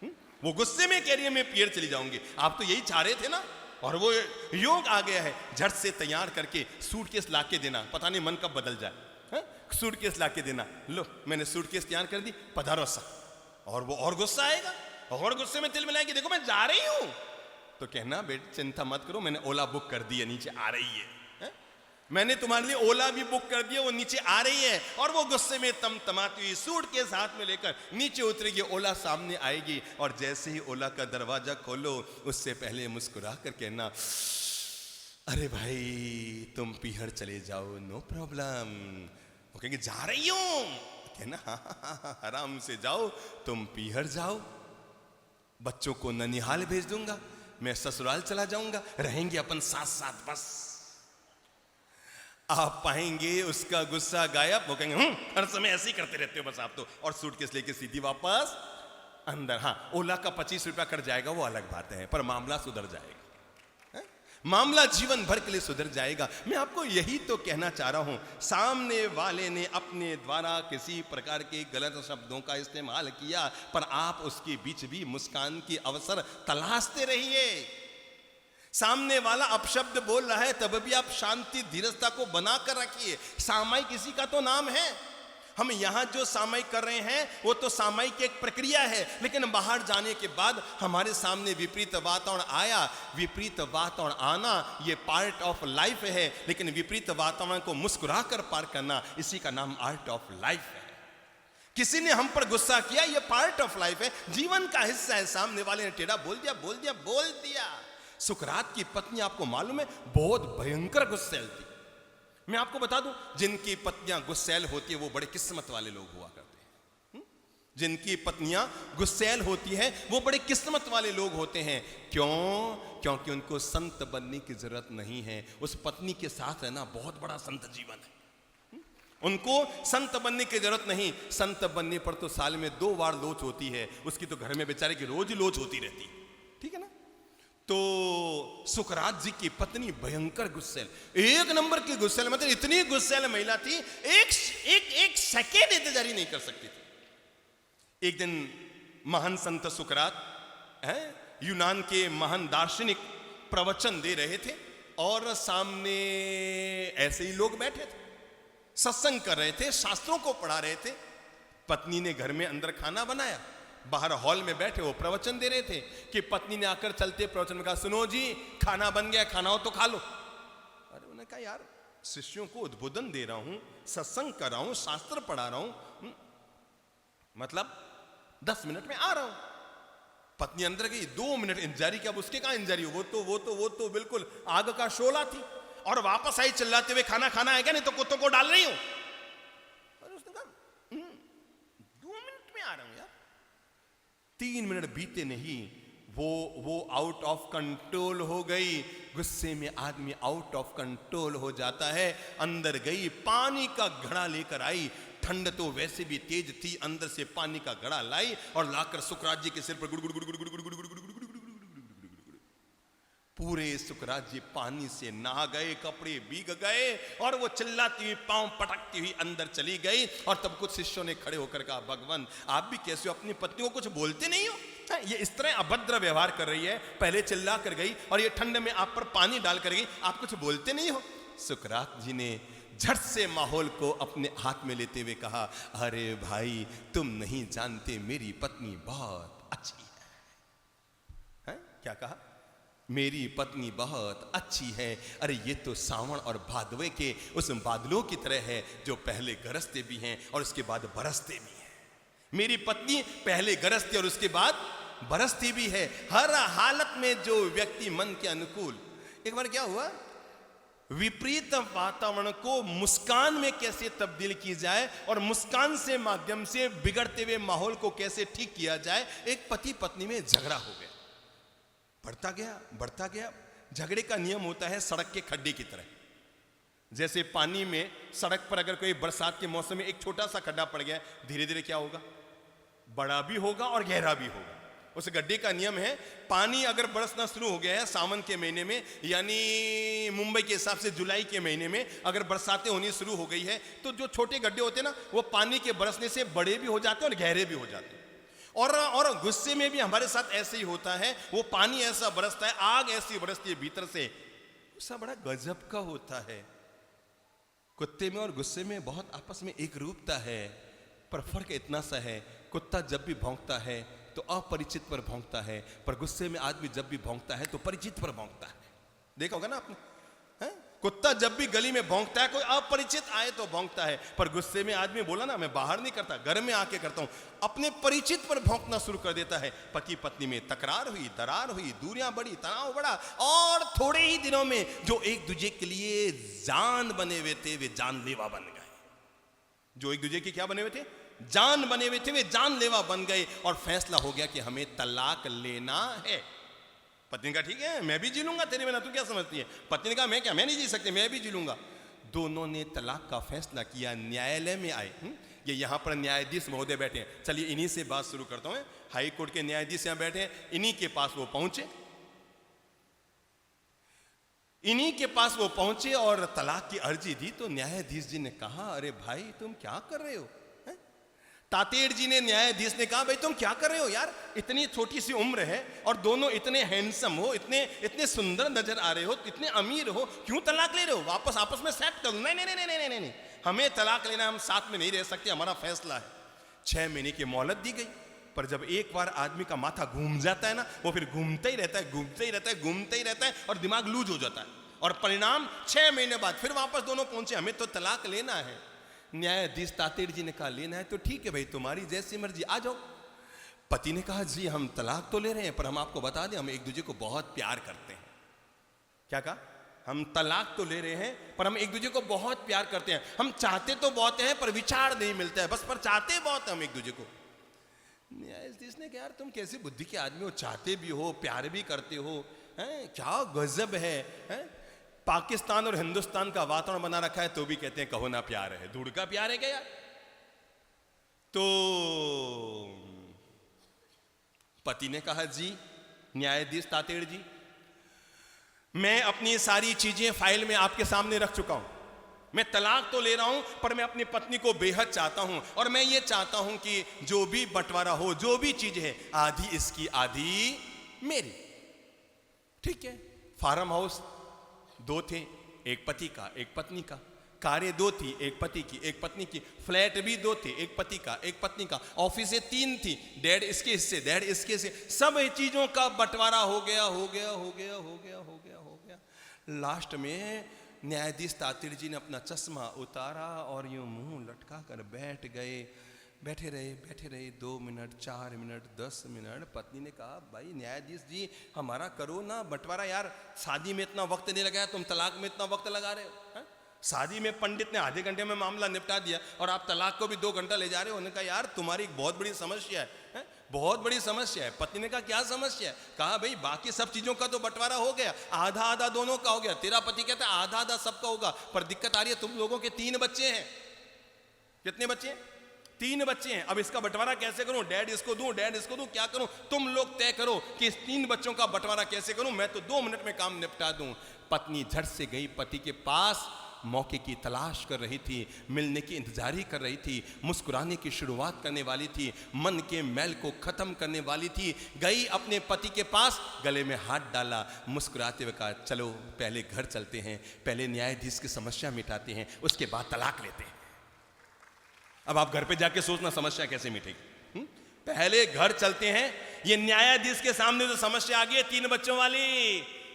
में। वो गुस्से में कह रही है मैं पियर चली जाऊंगी, आप तो यही चाह रहे थे ना, और वो योग आ गया है। झट से तैयार करके सूटकेस ला के देना, पता नहीं मन कब बदल जाए। सूटकेस ला के देना, लो मैंने सूटकेस तैयार कर दी, पधारो सा। और वो और गुस्सा आएगा, और गुस्से में तिल मिलाएगी, देखो मैं जा रही हूं। तो कहना बेटे चिंता मत करो, मैंने ओला बुक कर दी है, नीचे आ रही है। मैंने तुम्हारे लिए ओला भी बुक कर दिया, वो नीचे आ रही है। और वो गुस्से में तमतमाती हुई सूटकेस हाथ में लेकर नीचे उतरेगी, ओला सामने आएगी, और जैसे ही ओला का दरवाजा खोलो उससे पहले मुस्कुरा कर कहना, अरे भाई तुम पीहर चले जाओ, नो प्रॉब्लम। वो कहेंगे जा रही हूं, कहना हाँ, आराम से जाओ, तुम पीहर जाओ, बच्चों को ननिहाल भेज दूंगा, मैं ससुराल चला जाऊंगा, रहेंगे अपन साथ साथ बस। आप पाएंगे उसका गुस्सा गायब। वो कहेंगे हर समय ऐसे ही करते रहते हो बस आप तो, और सूटकेस लेके सीधी वापस अंदर। हाँ, ओला का 25 रुपया कट जाएगा वो अलग बात है, पर मामला सुधर जाएगा। मामला जीवन भर के लिए सुधर जाएगा। मैं आपको यही तो कहना चाह रहा हूं, सामने वाले ने अपने द्वारा किसी प्रकार के गलत शब्दों का इस्तेमाल किया, पर आप उसके बीच भी मुस्कान की अवसर तलाशते रहिए। सामने वाला अपशब्द बोल रहा है, तब भी आप शांति धीरजता को बनाकर रखिए। सामायिक इसी का तो नाम है। हम यहां जो सामायिक कर रहे हैं वो तो सामायिक एक प्रक्रिया है, लेकिन बाहर जाने के बाद हमारे सामने विपरीत वातावरण आया। विपरीत वातावरण आना ये पार्ट ऑफ लाइफ है, लेकिन विपरीत वातावरण को मुस्कुरा कर पार करना, इसी का नाम आर्ट ऑफ लाइफ है। किसी ने हम पर गुस्सा किया, ये पार्ट ऑफ लाइफ है, जीवन का हिस्सा है। सामने वाले ने टेढ़ा बोल दिया। सुकरात की पत्नी आपको मालूम है बहुत भयंकर गुस्सैल थी। मैं आपको बता दूं, जिनकी पत्नियां गुस्सैल होती है वो बड़े किस्मत वाले लोग हुआ करते हैं। जिनकी पत्नियां गुस्सैल होती हैं वो बड़े किस्मत वाले लोग होते हैं। क्यों? क्योंकि उनको संत बनने की जरूरत नहीं है। उस पत्नी के साथ रहना बहुत बड़ा संत जीवन है। उनको संत बनने की जरूरत नहीं। संत बनने पर तो साल में 2 बार लोच होती है, उसकी तो घर में बेचारे की रोज ही लोच होती रहती है, ठीक है ना। तो सुकरात जी की पत्नी भयंकर गुस्सैल, एक नंबर की गुस्सैल, मतलब इतनी गुस्सैल महिला थी, एक सेकेंड इंतजारी नहीं कर सकती थी। एक दिन महान संत सुकरात यूनान के महान दार्शनिक प्रवचन दे रहे थे, और सामने ऐसे ही लोग बैठे थे, सत्संग कर रहे थे, शास्त्रों को पढ़ा रहे थे। पत्नी ने घर में अंदर खाना बनाया, बाहर हॉल में बैठे वो प्रवचन दे रहे थे कि पत्नी ने आकर चलते प्रवचन में कहा, सुनो जी खाना बन गया, खाना हो तो खा लो। अरे उन्होंने कहा यार शिष्यों को उद्बोधन दे रहा हूं, सत्संग कर रहा हूं, शास्त्र पढ़ा रहा हूं, मतलब 10 मिनट में आ रहा हूं। पत्नी अंदर गई, 2 मिनट इंतजारी किया। उसके कहां इंतजारी, वो तो बिल्कुल आग का शोला थी, और वापस आई चिल्लाते हुए, खाना खाना है क्या, नहीं तो कुत्तों को डाल रही हूं। और उसने कहा 2 मिनट में आ रहा हूं यार। 3 मिनट बीते नहीं, वो आउट ऑफ कंट्रोल हो गई। गुस्से में आदमी आउट ऑफ कंट्रोल हो जाता है। अंदर गई, पानी का घड़ा लेकर आई। ठंड तो वैसे भी तेज थी, अंदर से पानी का घड़ा लाई और लाकर सुकरात जी के सिर पर गुड़ गुड़ गुड़ गुड़ गुड़ गुड़ गुड़ गुड़ गुड़। पूरे सुकरात जी पानी से नहा गए, कपड़े भीग गए, और वो चिल्लाती हुई, पांव पटकती हुई अंदर चली गई। और तब कुछ शिष्यों ने खड़े होकर कहा, भगवान आप भी कैसे हो, अपनी पत्नी को कुछ बोलते नहीं हो? ये इस तरह अभद्र व्यवहार कर रही है, पहले चिल्ला कर गई और ये ठंड में आप पर पानी डाल कर गई, आप कुछ बोलते नहीं हो? सुकरात जी ने झट से माहौल को अपने हाथ में लेते हुए कहा, अरे भाई तुम नहीं जानते मेरी पत्नी बहुत अच्छी है। क्या कहा? मेरी पत्नी बहुत अच्छी है। अरे ये तो सावन और भादवे के उस बादलों की तरह है जो पहले गरजते भी हैं और उसके बाद बरसते भी हैं। मेरी पत्नी पहले गरजती और उसके बाद बरसती भी है। हर हालत में जो व्यक्ति मन के अनुकूल। एक बार क्या हुआ, विपरीत वातावरण को मुस्कान में कैसे तब्दील की जाए और मुस्कान से माध्यम से बिगड़ते हुए माहौल को कैसे ठीक किया जाए, एक पति पत्नी में झगड़ा हो गया। बढ़ता गया। झगड़े का नियम होता है सड़क के खड्डे की तरह। जैसे पानी में सड़क पर अगर कोई बरसात के मौसम में एक छोटा सा खड्डा पड़ गया, धीरे धीरे क्या होगा, बड़ा भी होगा और गहरा भी होगा। उस गड्ढे का नियम है, पानी अगर बरसना शुरू हो गया है सावन के महीने में, यानी मुंबई के हिसाब से जुलाई के महीने में अगर बरसातें होनी शुरू हो गई है, तो जो छोटे गड्ढे होते हैं ना, वो पानी के बरसने से बड़े भी हो जाते हैं और गहरे भी हो जाते हैं। और गुस्से में भी हमारे साथ ऐसे ही होता है, वो पानी ऐसा बरसता है, आग ऐसी बरसती है भीतर से, उसका बड़ा गजब का होता है। कुत्ते में और गुस्से में बहुत आपस में एक रूपता है, पर फर्क इतना सा है, कुत्ता जब भी भौंकता है तो अपरिचित पर भौंकता है, पर गुस्से में आदमी जब भी भौंकता है तो परिचित पर भौंकता है। देखा होगा ना आपने, हैं? कुत्ता जब भी गली में भौंकता है, कोई अपरिचित आए तो भौंकता है, पर गुस्से में आदमी बोला ना, मैं बाहर नहीं करता, घर में आके करता हूं, अपने परिचित पर भौंकना शुरू कर देता है। पति पत्नी में तकरार हुई, दरार हुई, दूरियां बढ़ी, तनाव बढ़ा, और थोड़े ही दिनों में जो एक दूसरे के लिए जान बने हुए थे वे जानलेवा बन गए। जो एक दूसरे के क्या बने हुए थे? जान बने हुए थे, वे जानलेवा बन गए, और फैसला हो गया कि हमें तलाक लेना है। पत्नी का ठीक है, मैं भी जी लूंगा तेरे बिना, तू क्या समझती है? पत्नी ने कहा मैं क्या, मैं नहीं जी सकती, मैं भी जी लूंगा। दोनों ने तलाक का फैसला किया, न्यायालय में आए। ये यहां पर न्यायाधीश महोदय बैठे हैं, चलिए इन्हीं से बात शुरू करता हूं। हाई कोर्ट के न्यायाधीश यहां बैठे हैं, इन्हीं के पास वो पहुंचे और तलाक की अर्जी दी। तो न्यायाधीश जी ने कहा, अरे भाई तुम क्या कर रहे हो? तातेड़ जी ने, न्यायाधीश ने कहा, भाई तुम क्या कर रहे हो यार, इतनी छोटी सी उम्र है और दोनों इतने हैंडसम हो, इतने सुंदर नजर आ रहे हो, इतने अमीर हो, क्यों तलाक ले रहे हो? वापस आपस में सेट कर लो। नहीं नहीं नहीं नहीं नहीं नहीं, हमें तलाक लेना, हम साथ में नहीं रह सकते, हमारा फैसला है। 6 महीने की मोहलत दी गई, पर जब एक बार आदमी का माथा घूम जाता है ना, वो फिर घूमता ही रहता है, घूमते ही रहता है, घूमते ही रहता है, और दिमाग लूज हो जाता है। और परिणाम 6 महीने बाद फिर वापस दोनों पहुंचे, हमें तो तलाक लेना है। न्यायाधीश तातेड़ जी ने कहा, लेना है तो ठीक है भाई, तुम्हारी जैसी मर्जी, आ जाओ। पति ने कहा, जी हम तलाक तो ले रहे हैं, पर हम आपको बता दें हम एक दूसरे को बहुत प्यार करते हैं। क्या कहा? हम तलाक तो ले रहे हैं, पर हम एक दूसरे को बहुत प्यार करते हैं, हम चाहते तो बहुत हैं पर विचार नहीं मिलता है, बस पर चाहते बहुत हैं हम एक दूसरे को। न्यायाधीश ने कहा, यार तुम कैसी बुद्धि के आदमी हो, चाहते भी हो, प्यार भी करते हो, हैं? क्या गजब है, हैं? पाकिस्तान और हिंदुस्तान का वातावरण बना रखा है तो भी कहते हैं कहो ना प्यार है। धूड़ का प्यार है क्या यार? तो पति ने कहा, जी न्यायाधीश तातेड़ जी, मैं अपनी सारी चीजें फाइल में आपके सामने रख चुका हूं, मैं तलाक तो ले रहा हूं, पर मैं अपनी पत्नी को बेहद चाहता हूं, और मैं ये चाहता हूं कि जो भी बंटवारा हो, जो भी चीज है, आधी इसकी आधी मेरी। ठीक है। फार्म हाउस 2 थे, एक पति का एक पत्नी का, कारें 2 थी, एक पति की एक पत्नी की, फ्लैट भी 2 थे, एक पति का एक पत्नी का, ऑफिसें 3 थी, डैड इसके हिस्से, डैड इसके हिस्से, सब चीजों का बंटवारा हो गया। लास्ट में न्यायाधीश तातेड़ जी ने अपना चश्मा उतारा और यूं मुंह लटका कर बैठे रहे 2 मिनट, 4 मिनट, 10 मिनट। पत्नी ने कहा, भाई न्यायाधीश जी हमारा करो ना बंटवारा, यार शादी में इतना वक्त नहीं लगाया, तुम तलाक में इतना वक्त लगा रहे हो, है? शादी में पंडित ने आधे घंटे में मामला निपटा दिया और आप तलाक को भी 2 घंटा ले जा रहे हो। उन्होंने कहा, यार तुम्हारी एक बहुत बड़ी समस्या है, बहुत बड़ी समस्या है। पत्नी ने कहा, क्या समस्या है? कहा, भाई बाकी सब चीजों का तो बंटवारा हो गया, आधा आधा दोनों का हो गया। तेरा पति कहता है आधा आधा सबका होगा, पर दिक्कत आ रही है, तुम लोगों के 3 बच्चे हैं। कितने बच्चे हैं? 3 बच्चे हैं। अब इसका बंटवारा कैसे करूं? डैड इसको दूं, डैड इसको दूं, क्या करूं? तुम लोग तय करो कि इस 3 बच्चों का बंटवारा कैसे करूं, मैं तो 2 मिनट में काम निपटा दूं। पत्नी झट से गई पति के पास, मौके की तलाश कर रही थी, मिलने की इंतजारी कर रही थी, मुस्कुराने की शुरुआत करने वाली थी, मन के मैल को खत्म करने वाली थी। गई अपने पति के पास, गले में हाथ डाला, मुस्कुराते हुए कहा, चलो पहले घर चलते हैं, पहले न्यायाधीश की समस्या मिटाते हैं, उसके बाद तलाक लेते हैं। अब आप घर पे जाके सोचना समस्या कैसे मिटेगी। पहले घर चलते हैं, ये न्यायाधीश के सामने जो समस्या आ गई है 3 बच्चों वाली,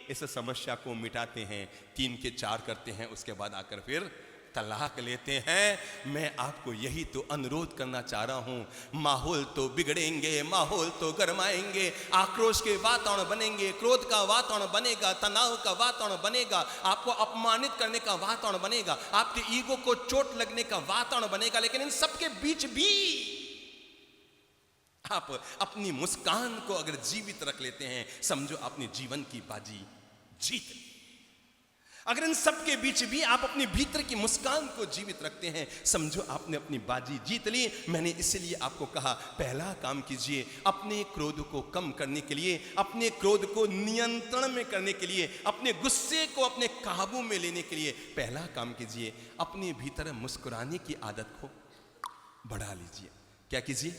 इस समस्या को मिटाते हैं, 3 के 4 करते हैं, उसके बाद आकर फिर तलाक लेते हैं। मैं आपको यही तो अनुरोध करना चाह रहा हूं। माहौल तो बिगड़ेंगे, माहौल तो गरमाएंगे, आक्रोश के वातावरण बनेंगे, क्रोध का वातावरण बनेगा, तनाव का वातावरण बनेगा, आपको अपमानित करने का वातावरण बनेगा, आपके ईगो को चोट लगने का वातावरण बनेगा। लेकिन इन सबके बीच भी आप अपनी मुस्कान को अगर जीवित रख लेते हैं, समझो अपने जीवन की बाजी जीत ली। अगर इन सब के बीच भी आप अपने भीतर की मुस्कान को जीवित रखते हैं, समझो आपने अपनी बाजी जीत ली। मैंने इसलिए आपको कहा पहला काम कीजिए, अपने क्रोध को कम करने के लिए, अपने क्रोध को नियंत्रण में करने के लिए, अपने गुस्से को अपने काबू में लेने के लिए पहला काम कीजिए, अपने भीतर मुस्कुराने की आदत को बढ़ा लीजिए। क्या कीजिए?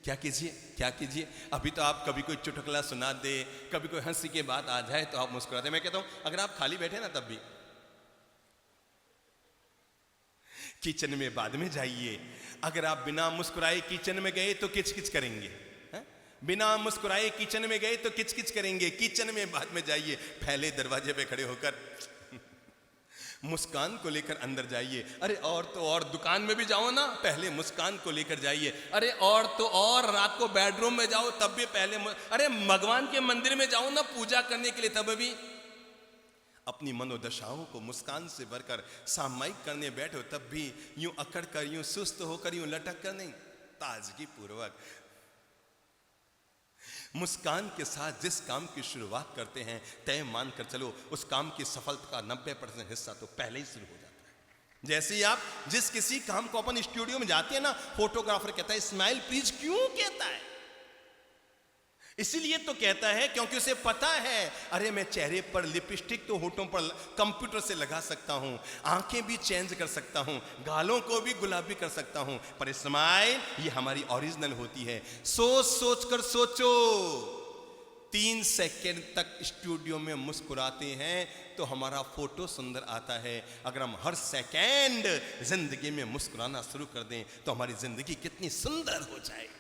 क्या कीजिए? क्या कीजिए? अभी तो आप कभी कोई चुटकुला सुना दे, कभी कोई हंसी की बात आ जाए तो आप मुस्कुराते। मैं कहता हूं अगर आप खाली बैठे ना तब भी किचन में बाद में जाइए। अगर आप बिना मुस्कुराए किचन में गए तो किचकिच करेंगे, बिना मुस्कुराए किचन में गए तो किचकिच करेंगे। किचन में बाद में जाइए, पहले दरवाजे पे खड़े होकर मुस्कान को लेकर अंदर जाइए। अरे और तो और दुकान में भी जाओ ना, पहले मुस्कान को लेकर जाइए। अरे और तो और रात को बेडरूम में जाओ तब भी पहले अरे भगवान के मंदिर में जाओ ना पूजा करने के लिए, तब भी अपनी मनोदशाओं को मुस्कान से भरकर सामायिक करने बैठो, तब भी यूं अकड़ कर, यूं सुस्त होकर, यूं लटक कर नहीं, ताजगी पूर्वक मुस्कान के साथ जिस काम की शुरुआत करते हैं, तय मानकर चलो उस काम की सफलता का 90% हिस्सा तो पहले ही शुरू हो जाता है। जैसे ही आप जिस किसी काम को अपन स्टूडियो में जाते हैं ना, फोटोग्राफर कहता है स्माइल प्लीज, क्यों कहता है? इसीलिए तो कहता है क्योंकि उसे पता है अरे मैं चेहरे पर लिपस्टिक तो होठों पर कंप्यूटर से लगा सकता हूं, आंखें भी चेंज कर सकता हूं, गालों को भी गुलाबी कर सकता हूं, पर स्माइल ये हमारी ओरिजिनल होती है। सोच सोच कर सोचो, 3 सेकंड तक स्टूडियो में मुस्कुराते हैं तो हमारा फोटो सुंदर आता है। अगर हम हर सेकंड जिंदगी में मुस्कुराना शुरू कर दें तो हमारी जिंदगी कितनी सुंदर हो जाएगी।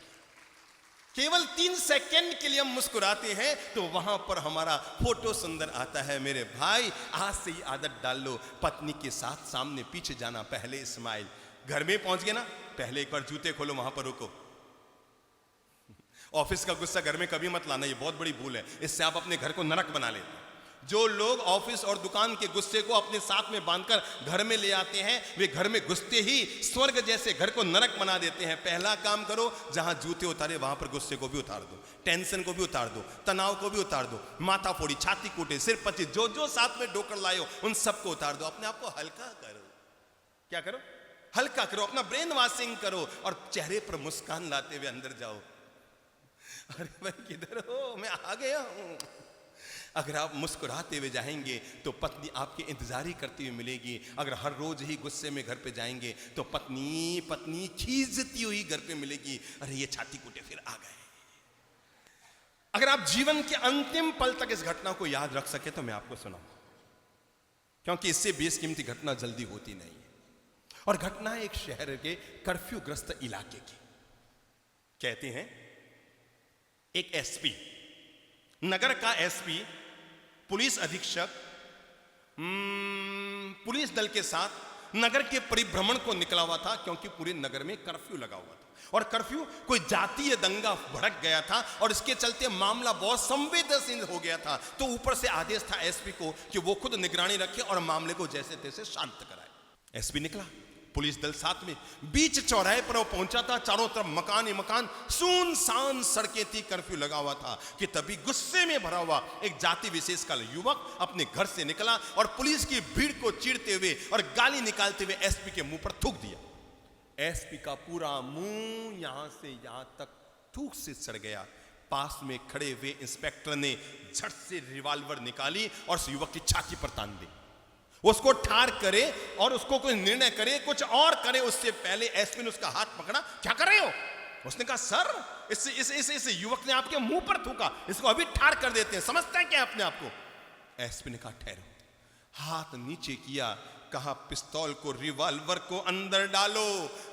केवल 3 सेकंड के लिए हम मुस्कुराते हैं तो वहां पर हमारा फोटो सुंदर आता है। मेरे भाई आज से ही आदत डाल लो, पत्नी के साथ सामने पीछे जाना, पहले स्माइल। घर में पहुंच गए ना, पहले एक बार जूते खोलो, वहां पर रुको। ऑफिस का गुस्सा घर में कभी मत लाना, ये बहुत बड़ी भूल है, इससे आप अपने घर को नरक बना लेते हैं। जो लोग ऑफिस और दुकान के गुस्से को अपने साथ में बांधकर घर में ले आते हैं, वे घर में घुसते ही स्वर्ग जैसे घर को नरक बना देते हैं। पहला काम करो, जहां जूते उतारे वहां पर गुस्से को भी उतार दो, टेंशन को भी उतार दो, तनाव को भी उतार दो, माथा फोड़ी, छाती कूटे, सिर पची, जो जो साथ में डोकर लाए हो उन सबको उतार दो। अपने आप को हल्का करो। क्या करो? हल्का करो, अपना ब्रेन वॉशिंग करो और चेहरे पर मुस्कान लाते हुए अंदर जाओ। अरे भाई किधर हो, मैं आ गया हूं। अगर आप मुस्कुराते हुए जाएंगे तो पत्नी आपके इंतजार ही करती हुई मिलेगी। अगर हर रोज ही गुस्से में घर पे जाएंगे तो पत्नी खींचती हुई घर पे मिलेगी। अरे ये छाती कूटे फिर आ गए। अगर आप जीवन के अंतिम पल तक इस घटना को याद रख सके तो मैं आपको सुनाऊं, क्योंकि इससे बेशकीमती घटना जल्दी होती नहीं है। और घटना है एक शहर के कर्फ्यू ग्रस्त इलाके की। कहते हैं एक एसपी, नगर का एसपी, पुलिस अधीक्षक पुलिस दल के साथ नगर के परिभ्रमण को निकला हुआ था, क्योंकि पूरे नगर में कर्फ्यू लगा हुआ था। और कर्फ्यू कोई जातीय दंगा भड़क गया था और इसके चलते मामला बहुत संवेदनशील हो गया था। तो ऊपर से आदेश था एसपी को कि वो खुद निगरानी रखे और मामले को जैसे तैसे शांत कराए। एसपी निकला, पुलिस दल साथ में, बीच चौराहे पर वो पहुंचा था। चारों तरफ मकान ही मकान, सुनसान सड़कें थी, कर्फ्यू लगा हुआ था कि तभी गुस्से में भरा हुआ एक जाति विशेष का युवक अपने घर से निकला और पुलिस की भीड़ को चीरते हुए और गाली निकालते हुए एसपी के मुंह पर थूक दिया। एसपी का पूरा मुंह यहां से यहां तक थूक से सड़ गया। पास में खड़े हुए इंस्पेक्टर ने झट से रिवॉल्वर निकाली और उस युवक की छाती पर तान दी। उसको ठार करे और उसको कोई निर्णय करे, कुछ और करे उससे पहले एसपी ने उसका हाथ पकड़ा। क्या कर रहे हो? उसने कहा सर इस युवक ने आपके मुंह पर थूका, इसको अभी ठार कर देते हैं, समझता है क्या अपने आप को? एसपी ने कहा ठहरो, हाथ नीचे किया, कहा पिस्तौल को रिवॉल्वर को अंदर डालो।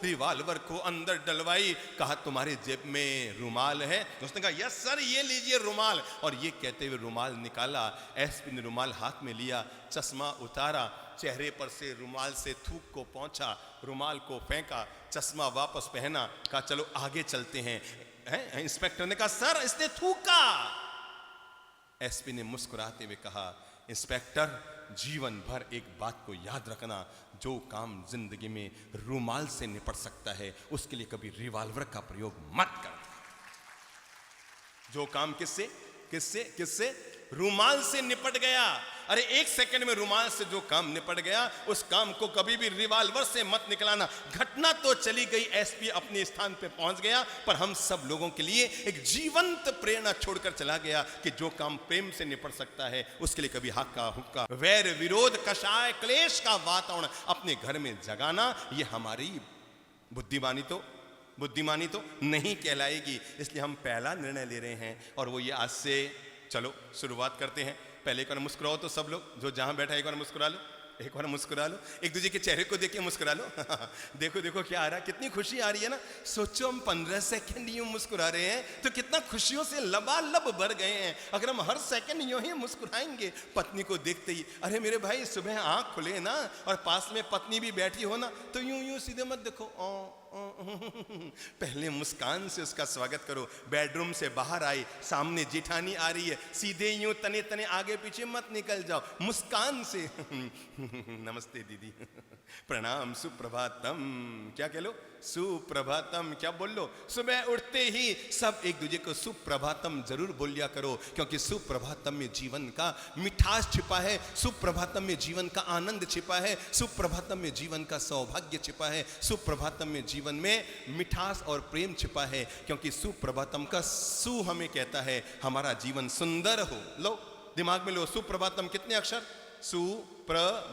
रिवॉल्वर को अंदर डलवाई, कहा तुम्हारे जेब में रुमाल है? उसने कहा यस सर, ये लीजिए रुमाल। और ये कहते हुए रुमाल निकाला। एसपी ने रुमाल हाथ में लिया, चश्मा उतारा, चेहरे पर से रुमाल से थूक को पहुंचा, रुमाल को फेंका, चश्मा वापस पहना, कहा चलो आगे चलते हैं। इंस्पेक्टर ने कहा सर इसने थूका। एसपी ने मुस्कुराते हुए कहा इंस्पेक्टर, जीवन भर एक बात को याद रखना, जो काम जिंदगी में रुमाल से निपट सकता है उसके लिए कभी रिवॉल्वर का प्रयोग मत कर। जो काम किससे रूमाल से निपट गया। अरे 1 सेकंड में रूमाल से जो काम निपट गया, उस काम को कभी भी रिवॉल्वर से मत निकलाना। घटना तो चली गई, एसपी अपने स्थान पे पहुंच गया, पर हम सब लोगों के लिए एक जीवंत प्रेरणा छोड़कर चला गया कि जो काम प्रेम से निपट सकता है उसके लिए कभी हक्का हुक्का, वैर विरोध, कषाय, क्लेश का वातावरण अपने घर में जगाना, ये हमारी बुद्धिमानी तो नहीं कहलाएगी। इसलिए हम पहला निर्णय ले रहे हैं, और वो ये आज से चलो शुरुआत करते हैं। पहले एक बार मुस्कुराओ तो सब लोग, जो जहां बैठा है एक बार मुस्कुरा लो, एक बार मुस्कुरा लो, एक दूसरे के चेहरे को देख के मुस्कुरा लो। देखो देखो क्या आ रहा है, कितनी खुशी आ रही है ना। सोचो हम 15 सेकंड यूं मुस्कुरा रहे हैं तो कितना खुशियों से लबालब भर गए हैं। अगर हम हर सेकंड यूं ही मुस्कुराएंगे, पत्नी को देखते ही, अरे मेरे भाई सुबह आंख खुले ना और पास में पत्नी भी बैठी हो ना, तो यूं यूं सीधे मत देखो, पहले मुस्कान से उसका स्वागत करो। बेडरूम से बाहर आई, सामने जेठानी आ रही है, सीधे यूं तने तने आगे पीछे मत निकल जाओ, मुस्कान से नमस्ते दीदी, प्रणाम, सुप्रभातम, क्या कह लो, सुप्रभातम, क्या बोल लो। सुबह उठते ही सब एक दूसरे को सुप्रभातम जरूर बोलिया करो, क्योंकि सुप्रभातम में जीवन का मिठास छिपा है, सुप्रभातम में जीवन का आनंद छिपा है, सुप्रभातम में जीवन का सौभाग्य छिपा है, सुप्रभातम में जीवन में मिठास और प्रेम छिपा है। क्योंकि सुप्रभातम का सु हमें कहता है हमारा जीवन सुंदर हो। लो दिमाग में लो, सुप्रभातम कितने अक्षर, सुप्रभातम,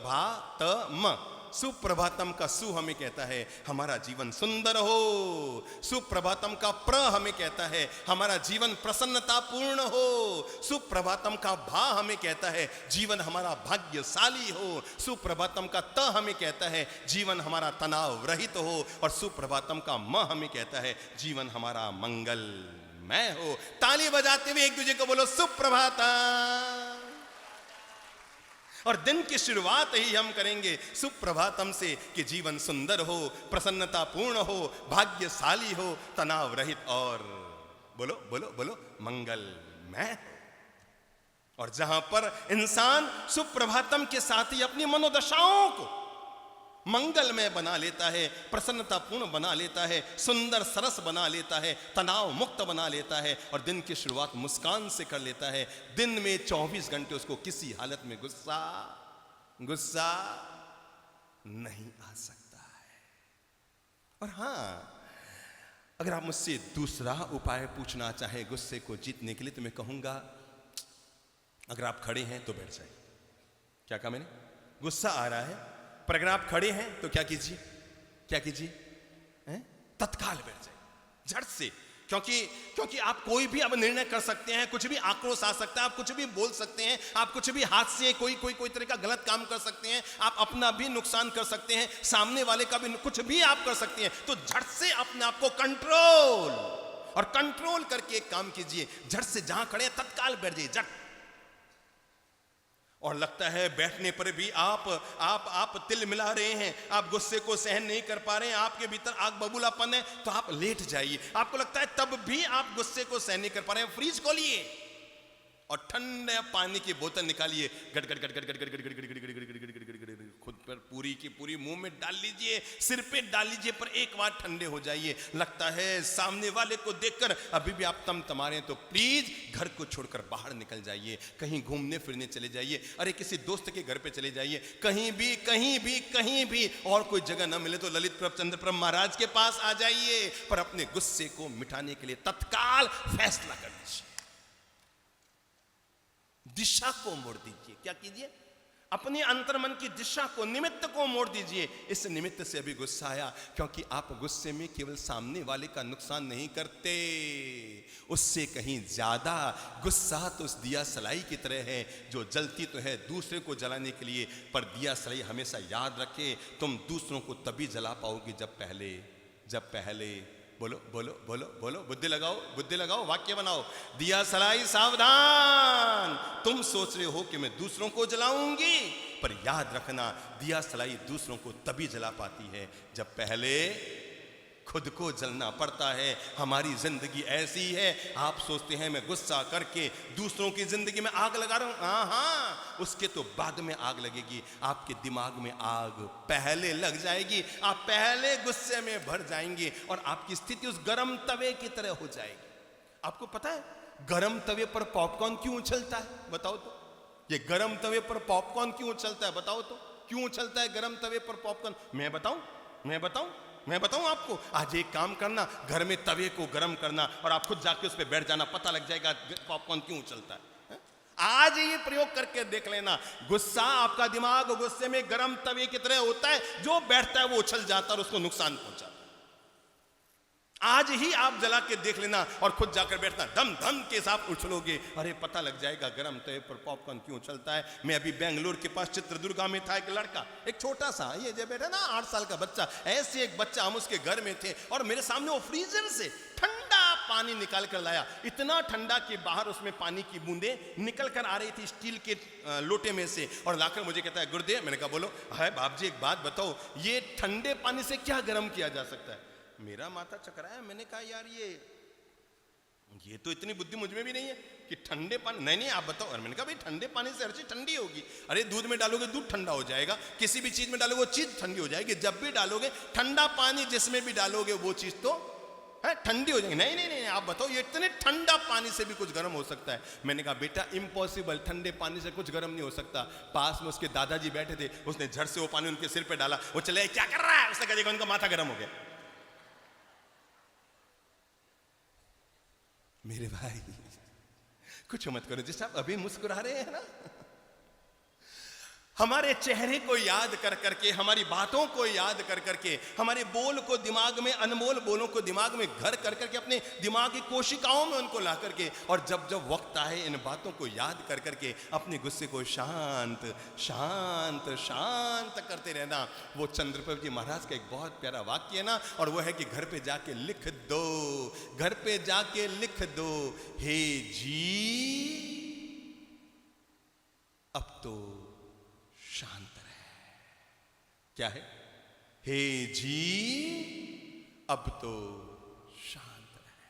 सुप्रभातम का सु हमें कहता है हमारा जीवन सुंदर हो। सुप्रभातम का प्र हमें कहता है हमारा जीवन प्रसन्नतापूर्ण हो। सुप्रभातम का भा हमें कहता है जीवन हमारा भाग्यशाली हो। सुप्रभातम का त हमें कहता है जीवन हमारा तनाव रहित हो। और सुप्रभातम का म हमें कहता है जीवन हमारा मंगलमय हो। ताली बजाते हुए एक दूसरे को बोलो सुप्रभातम। और दिन की शुरुआत ही हम करेंगे सुप्रभातम से कि जीवन सुंदर हो, प्रसन्नतापूर्ण हो, भाग्यशाली हो, तनाव रहित और बोलो बोलो बोलो मंगलमय। और जहां पर इंसान सुप्रभातम के साथ ही अपनी मनोदशाओं को मंगलमय बना लेता है, प्रसन्नतापूर्ण बना लेता है, सुंदर सरस बना लेता है, तनाव मुक्त बना लेता है और दिन की शुरुआत मुस्कान से कर लेता है। दिन में 24 घंटे उसको किसी हालत में गुस्सा नहीं आ सकता है। और हाँ, अगर आप मुझसे दूसरा उपाय पूछना चाहें गुस्से को जीतने के लिए, तो मैं कहूंगा अगर आप खड़े हैं तो बैठ जाइए। क्या कहा मैंने? गुस्सा आ रहा है, पर अगर आप खड़े हैं तो क्या कीजिए, क्या कीजिए, तत्काल बैठ जाइए झट से। क्योंकि आप कोई भी अब निर्णय कर सकते हैं, कुछ भी आक्रोश आ सकता है, आप कुछ भी बोल सकते हैं, आप कुछ भी हाथ से कोई तरह का गलत काम कर सकते हैं, आप अपना भी नुकसान कर सकते हैं, सामने वाले का भी कुछ भी आप कर सकते हैं। तो झट से अपने आप को कंट्रोल करके एक काम कीजिए, झट से जहां खड़े हैं तत्काल बैठ जाइए झट। और लगता है बैठने पर भी आप तिल मिला रहे हैं, आप गुस्से को सहन नहीं कर पा रहे हैं, आपके भीतर आग बबूलापन है, तो आप लेट जाइए। आपको लगता है तब भी आप गुस्से को सहन नहीं कर पा रहे हैं, फ्रिज खोलिए और ठंडे पानी की बोतल निकालिए, गट गट गट गट गट गट गट गट गट गट गट खुद पर पूरी की पूरी मुंह में डाल लीजिए, सिर पे डाल लीजिए, पर एक बार ठंडे हो जाइए। लगता है सामने वाले को देखकर अभी भी आप तम रहे हैं, तो प्लीज घर को छोड़कर बाहर निकल जाइए, कहीं घूमने फिरने चले जाइए, अरे किसी दोस्त के घर पे चले जाइए, कहीं भी और कोई जगह ना मिले तो ललित प्रभ चंद्र महाराज के पास आ जाइए, पर अपने गुस्से को मिटाने के लिए तत्काल फैसला कर लीजिए, दिशा को मोड़ दीजिए। क्या कीजिए? अपने अंतर्मन की दिशा को, निमित्त को मोड़ दीजिए। इस निमित्त से अभी गुस्सा आया, क्योंकि आप गुस्से में केवल सामने वाले का नुकसान नहीं करते, उससे कहीं ज्यादा गुस्सा तो उस दिया सलाई की तरह है जो जलती तो है दूसरे को जलाने के लिए, पर दिया सलाई हमेशा याद रखे, तुम दूसरों को तभी जला पाओगे जब पहले बोलो बोलो बोलो बोलो, बुद्धि लगाओ, वाक्य बनाओ। दिया सलाई सावधान, तुम सोच रहे हो कि मैं दूसरों को जलाऊंगी, पर याद रखना दिया सलाई दूसरों को तभी जला पाती है जब पहले खुद को जलना पड़ता है। हमारी जिंदगी ऐसी है, आप सोचते हैं मैं गुस्सा करके दूसरों की जिंदगी में आग लगा रहा हूं, हाँ, उसके तो बाद में आग लगेगी, आपके दिमाग में आग पहले लग जाएगी, आप पहले गुस्से में भर जाएंगे और आपकी स्थिति उस गर्म तवे की तरह हो जाएगी। आपको पता है गरम तवे पर पॉपकॉर्न क्यों उछलता है बताओ तो? ये गरम तवे पर पॉपकॉर्न क्यों उछलता है बताओ तो? क्यों उछलता है गरम तवे पर पॉपकॉर्न? मैं बताऊं आपको? आज एक काम करना, घर में तवे को गरम करना और आप खुद जाके उस पर बैठ जाना, पता लग जाएगा पॉपकॉर्न क्यों उछलता है। आज ये प्रयोग करके देख लेना। गुस्सा, आपका दिमाग गुस्से में गरम तवे की तरह होता है, जो बैठता है वो उछल जाता है और उसको नुकसान पहुंचाता है। आज ही आप जला के देख लेना और खुद जाकर बैठना, दम दम के साथ उछलोगे, अरे पता लग जाएगा गरम तवे पर पॉपकॉर्न क्यों उछलता है। मैं अभी बेंगलोर के पास चित्रदुर्गा में था, एक लड़का, एक छोटा सा, ये जो बैठा ना 8 साल का बच्चा, ऐसे एक बच्चा, हम उसके घर में थे और मेरे सामने वो फ्रीजर से ठंडा पानी निकाल कर लाया, इतना ठंडा कि बाहर उसमें पानी की बूंदें निकल कर आ रही थी स्टील के लोटे में से, और लाकर मुझे कहता है गुरुदेव। मैंने कहा बोलो। है बाप जी एक बात बताओ, ये ठंडे पानी से क्या गर्म किया जा सकता है? मेरा माथा चकराया। मैंने कहा यार ये तो इतनी बुद्धि मुझ में भी नहीं है कि ठंडे पानी, नहीं आप बताओ। और मैंने कहा भाई ठंडे पानी से हर चीज ठंडी होगी। अरे दूध में डालोगे दूध ठंडा हो जाएगा, किसी भी चीज में डालोगे वो चीज ठंडी हो जाएगी। जब भी डालोगे ठंडा पानी जिसमें भी डालोगे वो चीज तो है ठंडी हो जाएगी। नहीं आप बताओ, ये इतने ठंडा पानी से भी कुछ गर्म हो सकता है? मैंने कहा बेटा इम्पॉसिबल, ठंडे पानी से कुछ गर्म नहीं हो सकता। पास में उसके दादाजी बैठे थे, उसने झट से वो पानी उनके सिर पे डाला, वो चले क्या कर रहा है, उसने कहा देखो उनका माथा गर्म हो गया। मेरे भाई कुछ मत करो, जिस आप अभी मुस्कुरा रहे हैं ना, हमारे चेहरे को याद कर करके, हमारी बातों को याद कर करके, हमारे बोल को दिमाग में, अनमोल बोलों को दिमाग में घर कर करके, अपने दिमाग की कोशिकाओं में उनको ला करके, और जब जब वक्त आए इन बातों को याद कर करके अपने गुस्से को शांत शांत शांत करते रहना। वो चंद्रप्रभ जी महाराज का एक बहुत प्यारा वाक्य है ना, और वो है कि घर पे जाके लिख दो, घर पे जाके लिख दो, हे जी अब तो शांत रहे। क्या है? हे जी अब तो शांत रहे।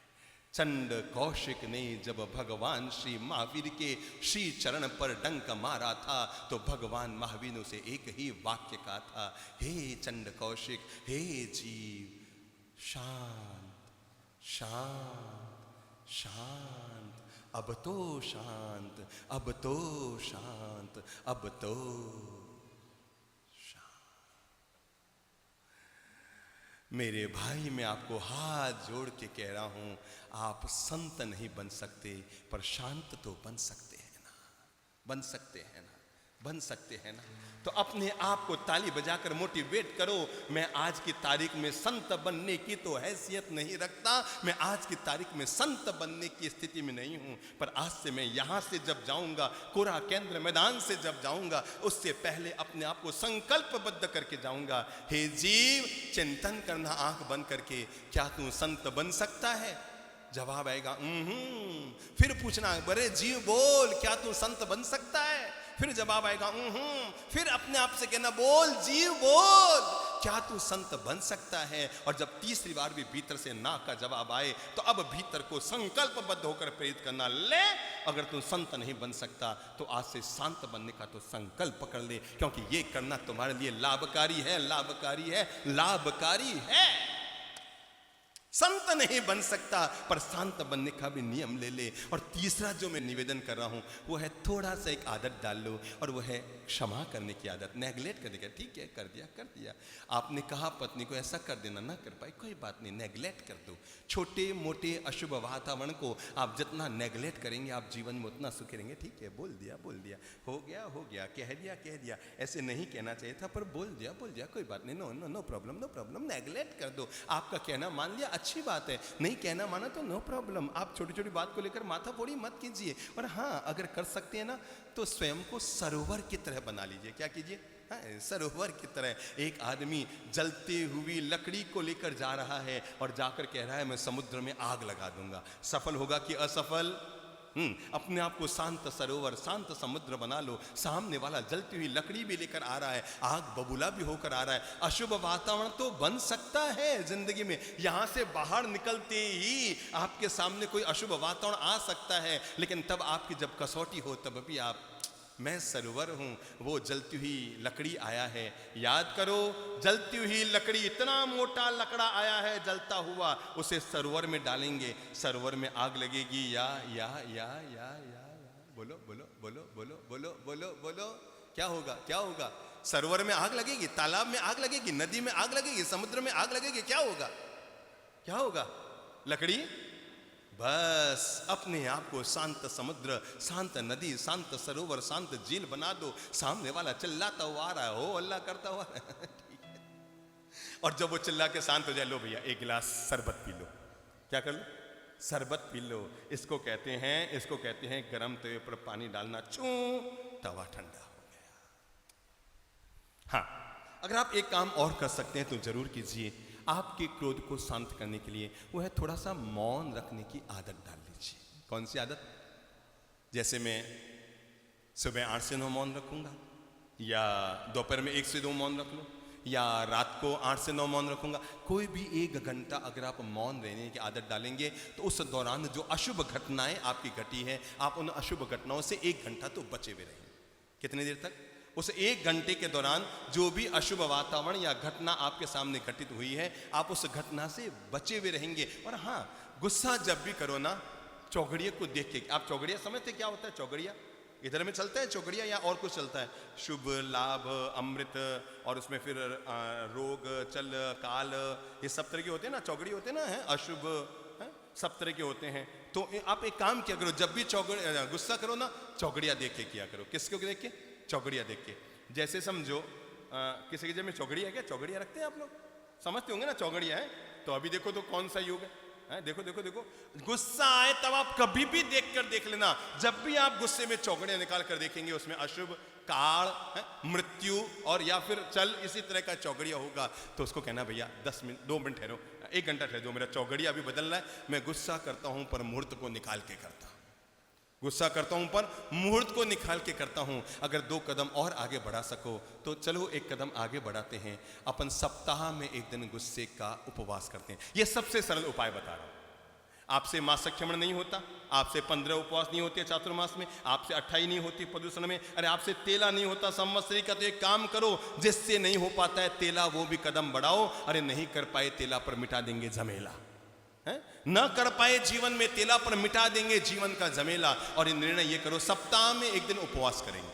चंड कौशिक ने जब भगवान श्री महावीर के श्री चरण पर डंक मारा था, तो भगवान महावीर ने उसे एक ही वाक्य कहा था, हे चंड कौशिक, हे जीव शांत शांत शांत, अब तो शांत, अब तो शांत, अब तो मेरे भाई, मैं आपको हाथ जोड़ के कह रहा हूं, आप संत नहीं बन सकते पर शांत तो बन सकते हैं ना, बन सकते हैं ना, बन सकते हैं ना। तो अपने आप को ताली बजाकर मोटिवेट करो। मैं आज की तारीख में संत बनने की तो हैसियत नहीं रखता, मैं आज की तारीख में संत बनने की स्थिति में नहीं हूं, पर आज से मैं यहां से जब जाऊंगा, कोरा केंद्र मैदान से जब जाऊंगा, उससे पहले अपने आप को संकल्पबद्ध करके जाऊंगा। हे जीव, चिंतन करना आंख बंद करके, क्या तू संत बन सकता है? जवाब आएगा फिर पूछना, बड़े जीव बोल, क्या तू संत बन सकता है? फिर जवाब आएगा फिर अपने आप से कहना, बोल जीव बोल, क्या तू संत बन सकता है? और जब तीसरी बार भी भीतर से ना का जवाब आए, तो अब भीतर को संकल्पबद्ध होकर प्रेरित करना, ले अगर तू संत नहीं बन सकता तो आज से शांत बनने का तो संकल्प कर ले, क्योंकि ये करना तुम्हारे लिए लाभकारी है, लाभकारी है, लाभकारी है। संत नहीं बन सकता पर शांत बनने का भी नियम ले ले। और तीसरा जो मैं निवेदन कर रहा हूं वो है, थोड़ा सा एक आदत डाल लो, और वो है क्षमा करने की आदत, नेगलेक्ट करने का। ठीक है, कर दिया, आपने कहा पत्नी को ऐसा कर देना, ना कर पाई, कोई बात नहीं, नेगलेक्ट कर दो। छोटे मोटे अशुभ वातावरण को आप जितना नेगलेक्ट करेंगे, आप जीवन में उतना सुखी रहेंगे। ठीक है, बोल दिया, हो गया, कह दिया, ऐसे नहीं कहना चाहिए था, पर बोल दिया, कोई बात नहीं, नो प्रॉब्लम, नेगलेक्ट कर दो। आपका कहना मान लिया, अच्छी बात है, नहीं कहना माना तो नो प्रॉब्लम। आप छोटी छोटी बात को लेकर माथा फोड़ी मत कीजिए। और हाँ, अगर कर सकते हैं ना तो स्वयं को सरोवर की तरह बना लीजिए। क्या कीजिए? सरोवर की तरह। एक आदमी जलती हुई लकड़ी को लेकर जा रहा है और जाकर कह रहा है मैं समुद्र में आग लगा दूंगा। सफल होगा कि असफल? अपने आप को शांत सरोवर, शांत समुद्र बना लो। सामने वाला जलती हुई लकड़ी भी लेकर आ रहा है, आग बबूला भी होकर आ रहा है। अशुभ वातावरण तो बन सकता है जिंदगी में, यहां से बाहर निकलते ही आपके सामने कोई अशुभ वातावरण आ सकता है, लेकिन तब आपकी जब कसौटी हो तब भी आप मैं सरोवर हूं, वो जलती हुई लकड़ी आया है। याद करो, जलती हुई लकड़ी, इतना मोटा लकड़ा आया है जलता हुआ, उसे सरोवर में डालेंगे, सरोवर में आग लगेगी। या बोलो बोलो बोलो बोलो बोलो बोलो बोलो, क्या होगा? क्या होगा? सरोवर में आग लगेगी, तालाब में आग लगेगी, नदी में आग लगेगी, समुद्र में आग लगेगी। क्या होगा? क्या होगा? लकड़ी बस अपने आप को शांत समुद्र, शांत नदी, शांत सरोवर, शांत झील बना दो। सामने वाला चिल्लाता हुआ आ रहा है, हो अल्लाह करता हुआ ठीक है। और जब वो चिल्ला के शांत हो जाए, लो भैया एक गिलास शरबत पी लो। क्या कर लो? शरबत पी लो। इसको कहते हैं गरम तवे पर पानी डालना, चू तवा ठंडा हो गया। हाँ, अगर आप एक काम और कर सकते हैं तो जरूर कीजिए। आपके क्रोध को शांत करने के लिए वो है थोड़ा सा मौन रखने की आदत डाल लीजिए। कौन सी आदत? जैसे मैं सुबह 8 से 9 मौन रखूंगा, या दोपहर में 1 से 2 मौन रख लूं, या रात को 8 से 9 मौन रखूंगा। कोई भी 1 घंटा अगर आप मौन रहने की आदत डालेंगे तो उस दौरान जो अशुभ घटनाएं आपकी घटी है, आप उन अशुभ घटनाओं से 1 घंटा तो बचे हुए रहेंगे। कितनी देर तक? उस 1 घंटे के दौरान जो भी अशुभ वातावरण या घटना आपके सामने घटित हुई है, आप उस घटना से बचे हुए रहेंगे। और हाँ, गुस्सा जब भी करो ना, चौघड़िया को देख के, आप चौघड़िया समझते क्या होता है? चौघड़िया इधर में चलता है चौघड़िया, या और कुछ चलता है? शुभ, लाभ, अमृत, और उसमें फिर रोग, चल, काल, ये सब तरह के होते हैं ना, चौघड़ी होते हैं ना, है अशुभ, है सब तरह के होते हैं। तो आप एक काम किया करो, जब भी गुस्सा करो ना, चौघड़िया देख के किया करो। किसको देख के? चौघड़िया देख के। जैसे समझो किसी के जेब में चौघड़िया है क्या? चौघड़िया रखते हैं आप लोग, समझते होंगे ना चौघड़िया है। तो अभी देखो तो कौन सा युग है? देखो देखो देखो, गुस्सा आए तब आप कभी भी देख लेना, जब भी आप गुस्से में चौघड़िया निकाल कर देखेंगे, उसमें अशुभ, काल, मृत्यु और या फिर चल, इसी तरह का चौघड़िया होगा, तो उसको कहना भैया 10 मिनट 2 मिनट ठहरो, 1 घंटा ठहरो, मेरा चौघड़िया अभी बदलना है। मैं गुस्सा करता हूं पर मुहूर्त को निकाल के करता हूं, गुस्सा करता हूं पर मुहूर्त को निकाल के करता हूं। अगर 2 कदम और आगे बढ़ा सको तो चलो 1 कदम आगे बढ़ाते हैं। अपन सप्ताह में 1 दिन गुस्से का उपवास करते हैं। यह सबसे सरल उपाय बता रहा हूं। आपसे मासक्षमण नहीं होता, आपसे 15 उपवास नहीं होते चातुर्मास में, आपसे 28 नहीं होती प्रदूषण में, अरे आपसे तेला नहीं होता संवत्सरी का, तो एक काम करो, जिससे नहीं हो पाता है तेला वो भी कदम बढ़ाओ। अरे नहीं कर पाए तेला पर मिटा देंगे झमेला, न कर पाए जीवन में तेला पर मिटा देंगे जीवन का झमेला। और ये निर्णय ये करो, सप्ताह में 1 दिन उपवास करेंगे।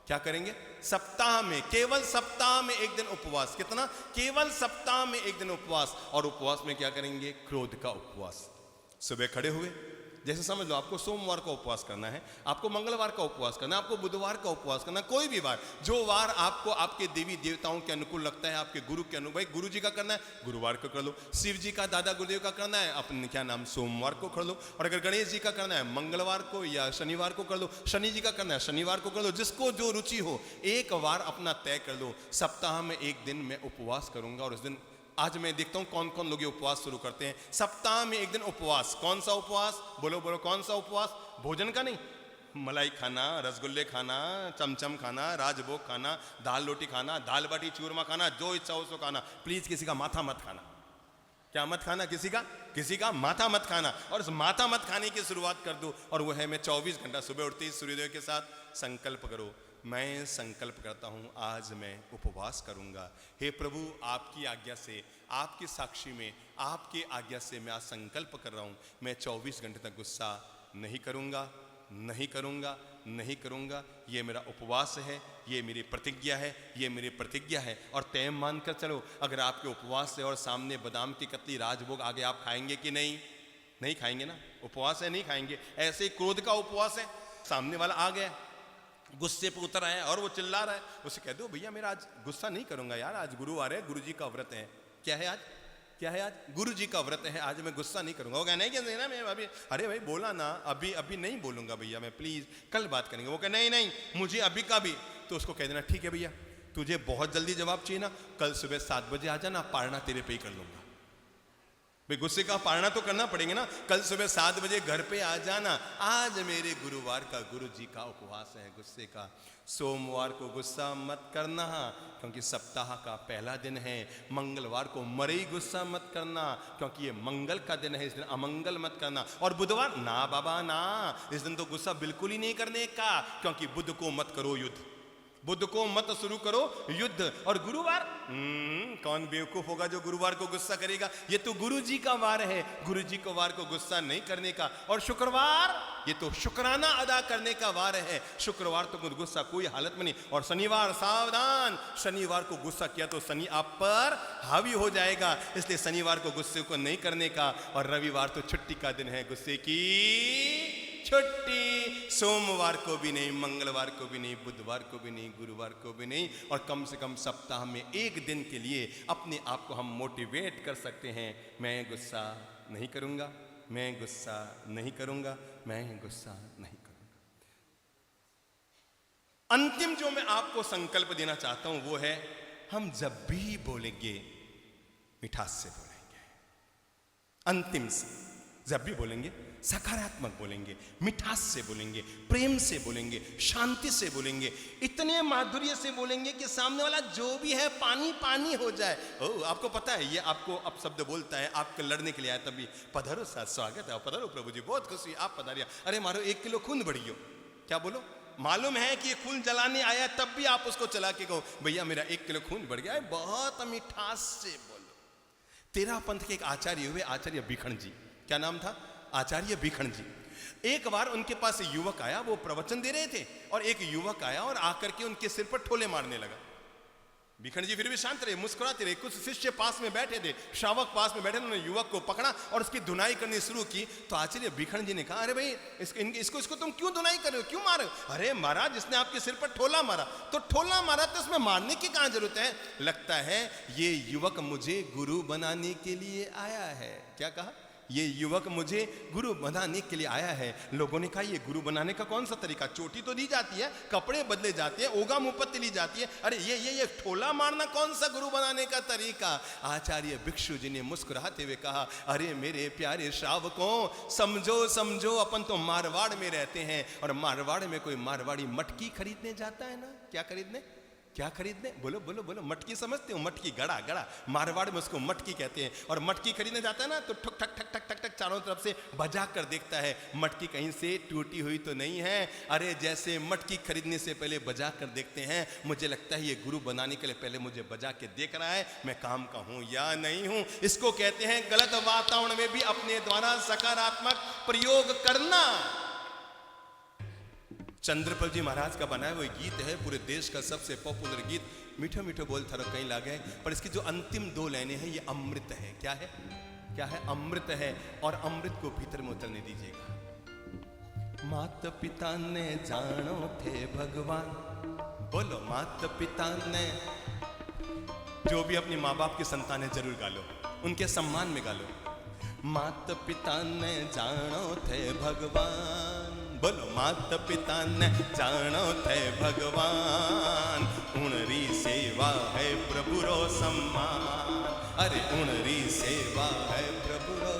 क्या करेंगे? सप्ताह में, केवल सप्ताह में 1 दिन उपवास। कितना? केवल सप्ताह में 1 दिन उपवास। और उपवास में क्या करेंगे? क्रोध का उपवास। सुबह खड़े हुए, जैसे समझ लो आपको सोमवार का उपवास करना है, आपको मंगलवार का उपवास करना है, आपको बुधवार का उपवास करना है, कोई भी वार, जो वार आपको आपके देवी देवताओं के अनुकूल लगता है, आपके गुरु के अनुकूल, भाई गुरु जी का करना है गुरुवार को कर लो, शिव जी का, दादा गुरुदेव का करना है अपने क्या नाम सोमवार को कर लो, और अगर गणेश जी का करना है मंगलवार को या शनिवार को कर लो, शनि जी का करना है शनिवार को कर लो, जिसको जो रुचि हो एक वार अपना तय कर लो। सप्ताह में 1 दिन मैं उपवास करूंगा। और उस दिन आज मैं देखता हूं कौन कौन लोग ये उपवास शुरू करते हैं। सप्ताह में 1 दिन उपवास। कौन सा उपवास? बोलो बोलो, कौन सा उपवास? भोजन का नहीं, मलाई खाना, रसगुल्ले खाना, चमचम खाना, राजभोग खाना, दाल रोटी खाना, दाल बाटी चूरमा खाना, जो इच्छा हो सो खाना। प्लीज किसी का माथा मत खाना। क्या मत खाना? किसी का माथा मत खाना। और उस माथा मत खाने की शुरुआत कर दो। और वो है, मैं 24 घंटा सुबह उठते ही सूर्योदय के साथ संकल्प करो, मैं संकल्प करता हूं आज मैं उपवास करूंगा। हे प्रभु, आपकी आज्ञा से, आपकी साक्षी में, आपकी आज्ञा से मैं आज संकल्प कर रहा हूं, मैं 24 घंटे तक गुस्सा नहीं करूंगा, नहीं करूंगा, नहीं करूंगा। ये मेरा उपवास है, ये मेरी प्रतिज्ञा है, ये मेरी प्रतिज्ञा है। और तय मानकर चलो, अगर आपके उपवास है और सामने बादाम की कतली राजभोग आगे, आप खाएंगे कि नहीं? नहीं खाएंगे ना। उपवास है, नहीं खाएंगे। ऐसे ही क्रोध का उपवास है, सामने वाला आ गया, गुस्से पे उतर आया और वो चिल्ला रहा है, उसे कह दो भैया मेरा आज गुस्सा नहीं करूंगा यार, आज गुरुवार है, गुरु जी का व्रत है। क्या है आज? क्या है आज? गुरु जी का व्रत है, आज मैं गुस्सा नहीं करूंगा। वो कहना है कि नहीं मैं अभी, अरे भाई बोला ना, अभी नहीं बोलूंगा भैया मैं, प्लीज कल बात करेंगे। वो कह नहीं मुझे अभी का भी। तो उसको कह देना ठीक है भैया, तुझे बहुत जल्दी जवाब चाहिए ना, कल सुबह 7 बजे आ जाना, पारना तेरे पे ही कर लूंगा। भाई गुस्से का पालना तो करना पड़ेगा ना। कल सुबह 7 बजे घर पे आ जाना, आज मेरे गुरुवार का गुरु जी का उपवास है गुस्से का। सोमवार को गुस्सा मत करना क्योंकि सप्ताह का पहला दिन है। मंगलवार को मरई गुस्सा मत करना क्योंकि ये मंगल का दिन है, इस दिन अमंगल मत करना। और बुधवार ना बाबा ना, इस दिन तो गुस्सा बिल्कुल ही नहीं करने का क्योंकि बुध को मत करो युद्ध, बुध को मत शुरू करो युद्ध। और गुरुवार कौन बेवकूफ होगा जो गुरुवार को गुस्सा करेगा, ये तो गुरु जी का वार है, गुरु जी को वार को गुस्सा नहीं करने का। और शुक्रवार ये तो शुक्राना अदा करने का वार है, शुक्रवार तो गुस्सा कोई हालत में नहीं। और शनिवार सावधान, शनिवार को गुस्सा किया तो शनि आप पर हावी हो जाएगा, इसलिए शनिवार को गुस्से को नहीं करने का। और रविवार तो छुट्टी का दिन है, गुस्से की छुट्टी। सोमवार को भी नहीं, मंगलवार को भी नहीं, बुधवार को भी नहीं, गुरुवार को भी नहीं। और कम से कम सप्ताह में एक दिन के लिए अपने आप को हम मोटिवेट कर सकते हैं, मैं गुस्सा नहीं करूंगा, मैं गुस्सा नहीं करूंगा, मैं गुस्सा नहीं करूंगा। अंतिम जो मैं आपको संकल्प देना चाहता हूं वो है, हम जब भी बोलेंगे मिठास से बोलेंगे। अंतिम से जब भी बोलेंगे सकारात्मक बोलेंगे, मिठास से बोलेंगे, प्रेम से बोलेंगे, शांति से बोलेंगे, इतने माधुर्य से बोलेंगे कि सामने वाला जो भी है पानी पानी हो जाए। ओह, आपको पता है ये आपको अब शब्द बोलता है, आपके लड़ने के लिए आया तभी, पधारो साथ, स्वागत है, पधारो प्रभु जी, बहुत खुशी आप पधारिया, अरे मारो 1 किलो खून बढ़ियो। क्या बोलो, मालूम है कि ये खून जलाने आया तब भी आप उसको चला के कहो भैया मेरा 1 किलो खून बढ़ गया है, बहुत मिठास से बोलो। तेरह पंथ के एक आचार्य हुए, आचार्य बीखण जी, क्या नाम था, आचार्य बीखण जी। एक बार उनके पास युवक आया, वो प्रवचन दे रहे थे और एक युवक आया और आकर के उनके सिर पर ठोले मारने लगा। बीखण जी फिर भी शांत रहे, मुस्कुराते रहे। कुछ शिष्य पास में बैठे थे, श्रावक पास में बैठे, उन्होंने युवक को पकड़ा और उसकी धुनाई करनी शुरू की। तो आचार्य बीखण जी ने कहा, अरे भाई इसको तुम क्यों धुनाई कर रहे हो, क्यों मार रहे हो? अरे महाराज जिसने आपके सिर पर ठोला मारा, तो ठोला मारा तो इसमें मारने की कहां जरूरत है? लगता है ये युवक मुझे गुरु बनाने के लिए आया है। क्या कहा? ये युवक मुझे गुरु बनाने के लिए आया है। लोगों ने कहा ये गुरु बनाने का कौन सा तरीका, चोटी तो दी जाती है, कपड़े बदले जाते हैं, ओगा मुपत्ति ली जाती है, अरे ये ठोला मारना कौन सा गुरु बनाने का तरीका? आचार्य भिक्षु जी ने मुस्कुराते हुए कहा, अरे मेरे प्यारे श्रावकों, समझो अपन तो मारवाड़ में रहते हैं और मारवाड़ में कोई मारवाड़ी मटकी खरीदने जाता है ना, क्या खरीदने बोलो बोलो बोलो, मटकी समझते हो, मटकी, गड़ा, मारवाड़ में उसको मटकी कहते हैं। और मटकी खरीदने जाता है ना तो ठक ठक ठक ठक ठक ठक चारों तरफ से बजा कर देखता है, मटकी कहीं से टूटी हुई तो नहीं है। अरे जैसे मटकी खरीदने से पहले बजा कर देखते हैं, मुझे लगता है ये गुरु बनाने के लिए पहले मुझे बजा के देख रहा है, मैं काम का हूं या नहीं हूं। इसको कहते हैं गलत वातावरण में भी अपने द्वारा सकारात्मक प्रयोग करना। चंद्रपल जी महाराज का बनाया हुआ गीत है, पूरे देश का सबसे पॉपुलर गीत, मीठो मीठो बोल थारो कहीं लागे, पर इसकी जो अंतिम 2 लाइनें हैं ये अमृत है। क्या है? अमृत है। और अमृत को भीतर में उतरने दीजिएगा। माता पिता ने जानो थे भगवान, बोलो माता पिता ने, जो भी अपनी माँ बाप की संतान है जरूर गा लो, उनके सम्मान में गा लो। माता पिता ने जानो थे भगवान, बोलो माता पिता ने जानो थे भगवान, उनरी सेवा है प्रभु रो सम्मान, अरे उनरी सेवा है प्रभु रो